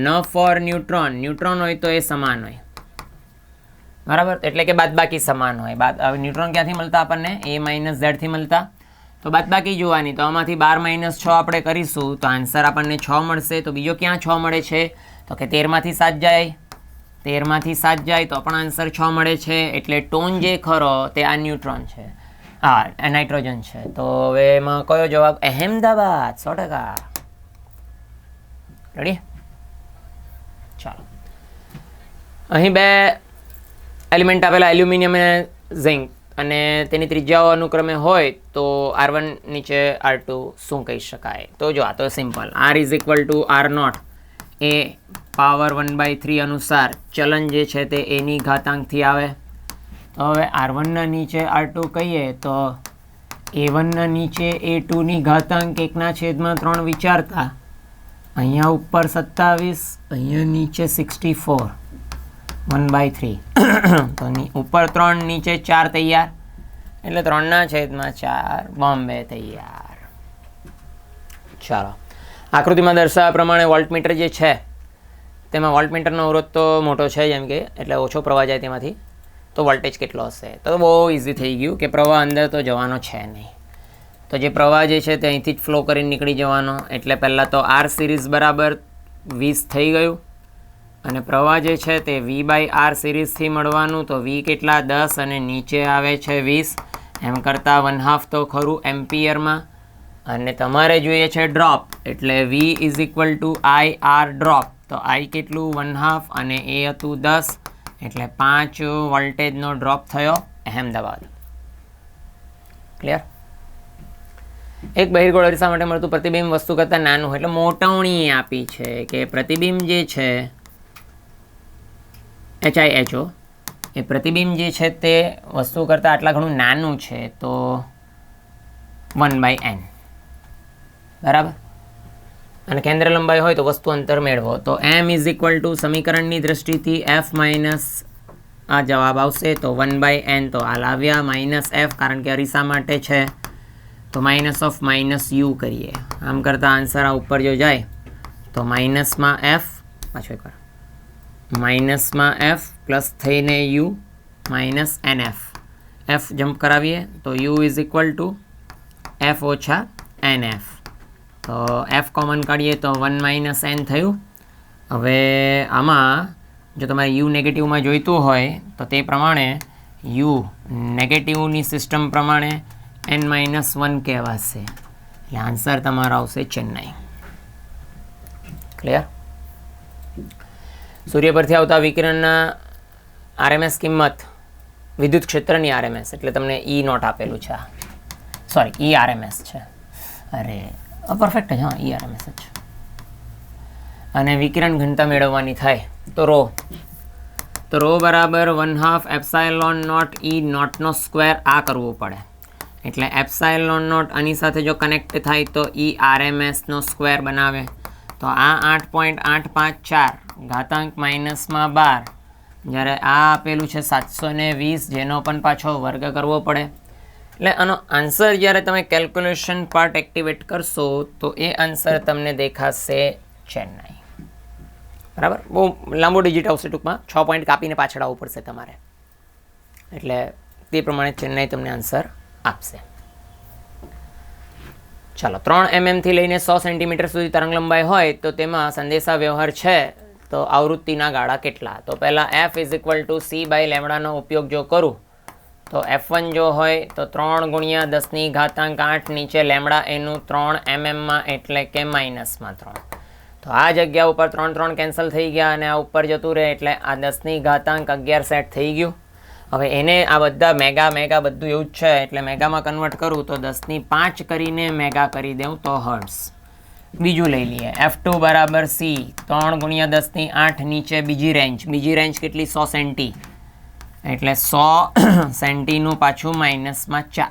ન ફોર ન્યુટ્રોન. ન્યુટ્રોન હોય તો એ સમાન હોય, બરાબર. એટલે કે બાદબાકી સમાન હોય. ન્યુટ્રોન ક્યાંથી મળતા આપણને? A માઇનસ Z થી મળતા. તો બાદબાકી જોવાની. તો આમાંથી 12 - 6 આપણે કરીશું તો આન્સર આપણને 6 મળશે. તો બીજો ક્યાં 6 મળે છે? તો કે 13 માંથી 7 જાય, 13 માંથી 7 જાય તો પણ આન્સર 6 મળે છે. એટલે ટોન જે ખરો તે આ ન્યુટ્રોન છે, નાઇટ્રોજન છે. તો હવે એમાં કયો જવાબ? અહેમદાબાદ, 100%. રેડી? ચાલો, અહીં 2 એલિમેન્ટ આપેલા, એલ્યુમિનિયમ અને ઝિંક, અને તેની ત્રિજ્યાઓ અનુક્રમે હોય તો R1 નીચે R2 શું કહી શકાય? તો જો આ તો simple, R is equal two R0 A power 1/3 અનુસાર ચલન જે છે તે એની ઘાતાંકથી આવે. તો હવે R1ના નીચે R2 કહીએ તો A1ના નીચે A2ની ઘાતાંક 1/3 વિચારતા અહીંયા ઉપર 27, અહીંયા નીચે 64, 1/3. તો ઉપર 3, નીચે 4 તૈયાર, એટલે 3/4 બોમ્બે તૈયાર. ચાલો, આકૃતિમાં દર્શાવ્યા પ્રમાણે વોલ્ટમીટર જે છે તેમાં વોલ્ટમીટરનો અવરોધ તો મોટો છે, જેમ કે એટલે ઓછો પ્રવાહ જાય તેમાંથી, તો વોલ્ટેજ કેટલો હશે? તો બહુ ઇઝી થઈ ગયું કે પ્રવાહ અંદર તો જવાનો છે નહીં. તો જે પ્રવાહ જે છે તે અહીંથી જ ફ્લો કરીને નીકળી જવાનો. એટલે પહેલાં તો R સિરીઝ બરાબર 20 થઈ ગયું, અને પ્રવાહ જે છે તે V/R સિરીઝથી મળવાનું. તો V કેટલા? 10, અને નીચે આવે છે 20. એમ કરતાં 1/2 તો ખરું એમ્પિયરમાં. અને તમારે જોઈએ છે ડ્રોપ, એટલે V is equal two IR drop. તો I કેટલું? 1/2, અને એ હતું 10, એટલે 5 વોલ્ટેજનો ડ્રોપ થયો અહેમદાબાદ. ક્લિયર? એક બહિર્ગોળ અરીસા માટે મળતું પ્રતિબિંબ વસ્તુ કરતાં નાનું, એટલે મોટવણી આપી છે કે પ્રતિબિંબ જે છે HIHO, એ પ્રતિબિંબ જે છે તે વસ્તુ કરતાં આટલા ઘણું નાનું છે. તો 1/n, બરાબર. અને કેન્દ્ર લંબાઈ હોય તો વસ્તુ અંતર મેળવો. તો M ઇઝ ઇક્વલ ટુ સમીકરણની દ્રષ્ટિથી F - આ જવાબ આવશે. તો 1/n તો આ લાવ્યા, માઇનસ એફ કારણ કે અરીસા માટે છે તો માઇનસ ઓફ માઇનસ યુ કરીએ. આમ કરતાં આન્સર આ ઉપર જો જાય તો માઇનસમાં એફ, પાછો એકવાર માઇનસમાં એફ પ્લસ થઈને U minus N F. F jump કરાવીએ તો U is equal to F ઓછા એન એફ. તો એફ કોમન કાઢીએ તો 1 માઇનસ એન થયું. હવે આમાં જો તમારે યુ નેગેટિવમાં જોઈતું હોય તો તે પ્રમાણે યુ નેગેટિવની સિસ્ટમ પ્રમાણે n-1 કહેવાશે. એટલે આન્સર તમારો આવશે ચેન્નઈ. ક્લિયર? સૂર્ય પરથી આવતા વિકિરણના આરએમએસ કિંમત, વિદ્યુત ક્ષેત્રની આરએમએસ, એટલે તમને ઈ નોટ આપેલું છે, સોરી ઈ આરએમએસ છે, અરે પરફેક્ટ છે, હા ઈ આરએમએસ જ. અને વિકિરણ ઘનતા મેળવવાની થાય તો રો બરાબર 1/2 એપ્સાઇલોન નોટ ઈ નોટનો સ્ક્વેર આ કરવું પડે. એટલે એપ્સાઇલોન નોટ આની સાથે જો કનેક્ટ થાય તો ઈ આરએમએસનો સ્ક્વેર બનાવે. તો આ 8.854 ઘાતાંક માઇનસમાં 12, જ્યારે આ આપેલું છે 720, જેનો પણ પાછો વર્ગ કરવો પડે. એટલે આનો આન્સર જ્યારે તમે કેલ્ક્યુલેશન પાર્ટ એક્ટિવેટ કરશો તો એ આન્સર તમને દેખાશે ચેન્નઈ. બરાબર? બહુ લાંબો ડિજિટ આવશે, ટૂંકમાં 6 પોઈન્ટ કાપીને પાછળ આવવું પડશે તમારે. એટલે તે પ્રમાણે ચેન્નઈ તમને આન્સર આપશે. ચાલો, 3 mm થી લઈને 100 સેન્ટીમીટર સુધી તરંગ લંબાઈ હોય તો તેમાં સંદેશા વ્યવહાર છે તો આવૃત્તિના ગાળા કેટલા? તો પહેલાં f is equal two c/λ ઉપયોગ જો કરું તો f1 જો હોય તો 3 × 10⁻8 નીચે લેમડા એનું 3 mm એટલે કે -3. તો આ જગ્યા ઉપર 3 કેન્સલ થઈ ગયા અને આ ઉપર જતું રહે એટલે આ 10⁻11 સેટ થઈ ગયું. હવે એને આ બધા મેગા બધું એવું જ છે એટલે મેગામાં કન્વર્ટ કરું તો 10⁵ કરીને મેગા કરી દઉં તો હર્ટ્ઝ. બીજું લઈ લઈએ, f2 બરાબર c, 3 × 10⁸ નીચે બીજી રેન્જ કેટલી? 100 સેન્ટી, એટલે 100 સેન્ટીનું પાછું માઇનસમાં 2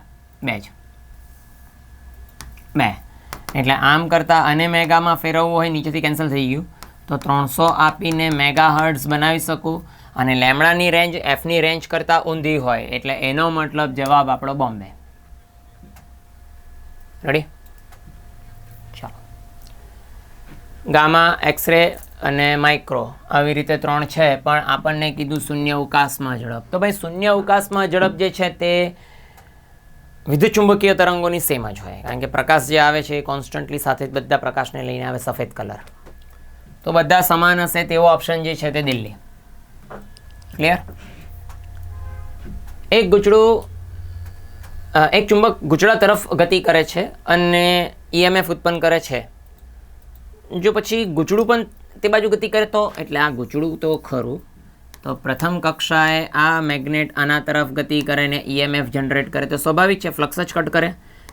એટલે આમ કરતાં અને મેગામાં ફેરવવું હોય, નીચેથી કેન્સલ થઈ ગયું તો 300 આપીને મેગા હર્ટ્ઝ બનાવી શકું. અને લેમડાની રેન્જ એફની રેન્જ કરતાં ઊંધી હોય એટલે એનો મતલબ જવાબ આપણો બોમ્બે. રેડી? ચાલો, ગામા, એક્સરે અને માઇક્રો આવી રીતે 3 છે, પણ આપણને કીધું શૂન્ય અવકાશમાં ઝડપ. તો ભાઈ શૂન્ય અવકાશમાં ઝડપ જે છે તે વિદ્યુત ચુંબકીય તરંગોની સેમ જ હોય, કારણ કે પ્રકાશ જે આવે છે એ કોન્સ્ટન્ટલી સાથે જ બધા પ્રકાશને લઈને આવે સફેદ કલર. તો બધા સમાન હશે તેવો ઓપ્શન જે છે તે દિલ્હી. ક્લિયર? એક ચુંબક ગુચડા તરફ ગતિ કરે છે અને EMF ઉત્પન્ન કરે છે. જો પછી ગુચડું પણ તે બાજુ ગતિ કરે તો, એટલે આ ગુચડું તો ખરું, તો પ્રથમ કક્ષાએ આ મેગ્નેટ આના તરફ ગતિ કરે ને EMF જનરેટ કરે તો સ્વાભાવિક છે ફ્લક્સ જ કટ કરે.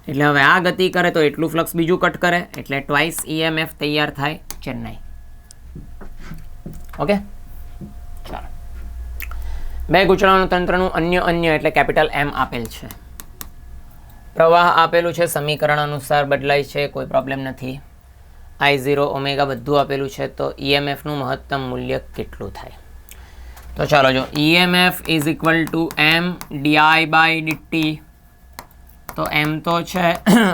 એટલે હવે આ ગતિ કરે તો એટલું ફ્લક્સ બીજું કટ કરે એટલે ટ્વાઇસ EMF તૈયાર થાય ચેન્નઈ. ઓકે, ચાલો. બે ગુચડાનું તંત્રનું અન્ય એટલે કેપિટલ M આપેલ છે. પ્રવાહ આપેલું છે, સમીકરણ અનુસાર બદલાય છે, કોઈ પ્રોબ્લેમ નથી. I0 ઓમેગા બધું આપેલું છે, તો EMFનું મહત્તમ મૂલ્ય કેટલું થાય? તો ચાલો જો, EMF is equal two M di/dt. તો M તો છે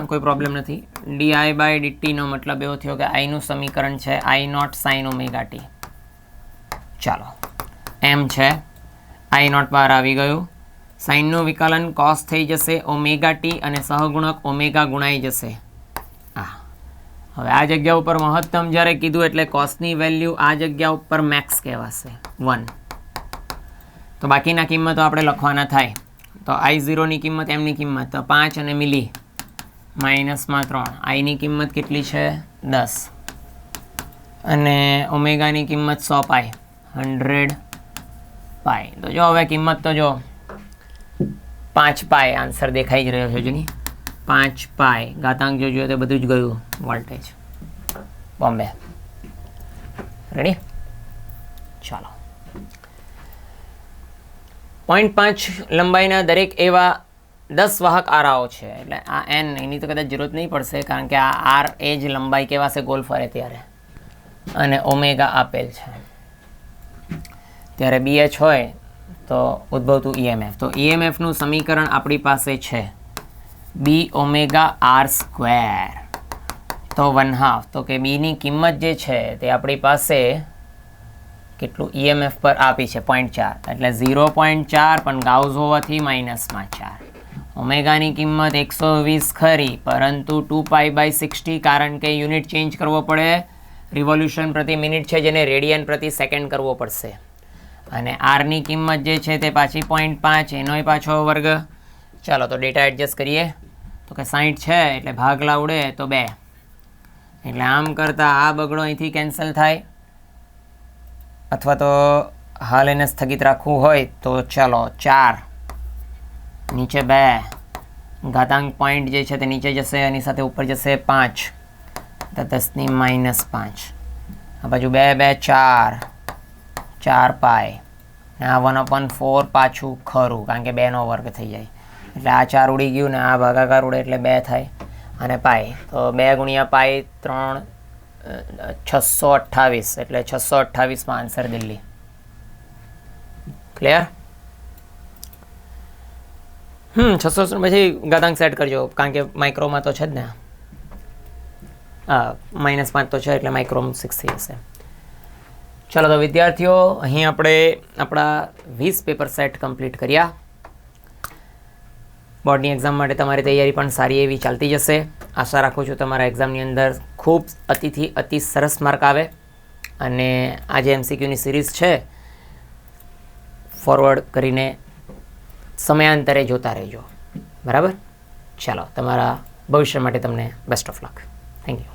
કોઈ પ્રોબ્લેમ નથી. di/dt નો મતલબ એવો થયો કે I નું સમીકરણ છે I0 sin ωt. ચાલો, M છે, I0 બહાર આવી ગયું. સાઇનનું વિકલન cos થઈ જશે ωt અને સહગુણક ઓમેગા ગુણાઈ જશે. હવે આ જગ્યા ઉપર મહત્તમ જ્યારે કીધું એટલે કોસની વેલ્યુ આ જગ્યા ઉપર મેક્સ કહેવાશે 1. તો બાકીના કિંમતો આપણે લખવાના થાય. તો I0ની કિંમત, એમની કિંમત તો 5 અને મિલી -3. આઈની કિંમત કેટલી છે? 10 અને ઓમેગાની કિંમત 100 પાઈ 100 પાઈ. તો જો હવે કિંમત તો જો 5 પાઈ આન્સર દેખાઈ જ રહ્યો છે. જોની 5 પાઈ ઘાતાંક જો જોઈએ તો બધું જ ગયું વોલ્ટેજ. બોમ્બે. રેડી? ચાલો, 0.5 લંબાઈના દરેક એવા 10 વાહક આરાઓ છે. એટલે આ n એની તો કદાચ જરૂરત નહીં પડશે, કારણ કે આ r એ જ લંબાઈ કહેવાશે ગોલ ફરે ત્યારે. અને ઓમેગા આપેલ છે ત્યારે BH હોય તો ઉદ્ભવતું EMF. તો EMFનું સમીકરણ આપણી પાસે છે બી ઓમેગા આર સ્ક્વેર. તો 1/2. તો કે બીની કિંમત જે છે તે આપણી પાસે કેટલું EMF પર આપી છે 0.4, એટલે 0.4 પણ ગાઉસ હોવાથી માઇનસમાં 4. ઓમેગાની કિંમત 120 ખરી, પરંતુ 2π/60 કારણ કે યુનિટ ચેન્જ કરવો પડે, રિવોલ્યુશન પ્રતિ મિનિટ છે જેને રેડિયન પ્રતિ સેકન્ડ કરવો પડશે. અને આરની કિંમત જે છે તે પાછી 0.5, એનોય પાછો વર્ગ. ચાલો તો ડેટા એડજસ્ટ કરીએ. તો કે 60 છે એટલે ભાગલા ઉડે તો 2, એટલે આમ કરતાં આ બગડો અહીંથી કેન્સલ થાય, અથવા તો હાલ એને સ્થગિત રાખવું હોય તો ચાલો 4 નીચે 2 ઘાતાંક પોઈન્ટ જે છે તે નીચે જશે, એની સાથે ઉપર જશે 5, તો 10⁻5. આ બાજુ 2 2 4 4 પાય, આ 1/4 પાછું ખરું કારણ કે 2નો વર્ગ થઈ જાય, એટલે આ 4 ઉડી ગયું ને આ ભાગાકાર ઉડે એટલે 2 થાય અને પાય. તો 2 ગુણ્યા પાય 3 628, એટલે 628માં આન્સર દિલ્હી. ક્લિયર? 600 પછી ઘાતાંક સેટ કરજો કારણ કે માઇક્રોમાં તો છે જ ને. -5 તો છે એટલે માઇક્રોમ 6 થઈ જશે. ચાલો તો વિદ્યાર્થીઓ, અહીં આપણે આપણા 20 પેપર સેટ કમ્પ્લીટ કર્યા. બોર્ડની એક્ઝામ માટે તમારી તૈયારી પણ સારી એવી ચાલતી જશે. આશા રાખું છું તમારા એક્ઝામની અંદર ખૂબ અતિ સરસ માર્ક આવે, અને આ જે MCQની સિરીઝ છે ફોરવર્ડ કરીને સમયાંતરે જોતા રહેજો. બરાબર? ચાલો, તમારા ભવિષ્ય માટે તમને best of luck. Thank you.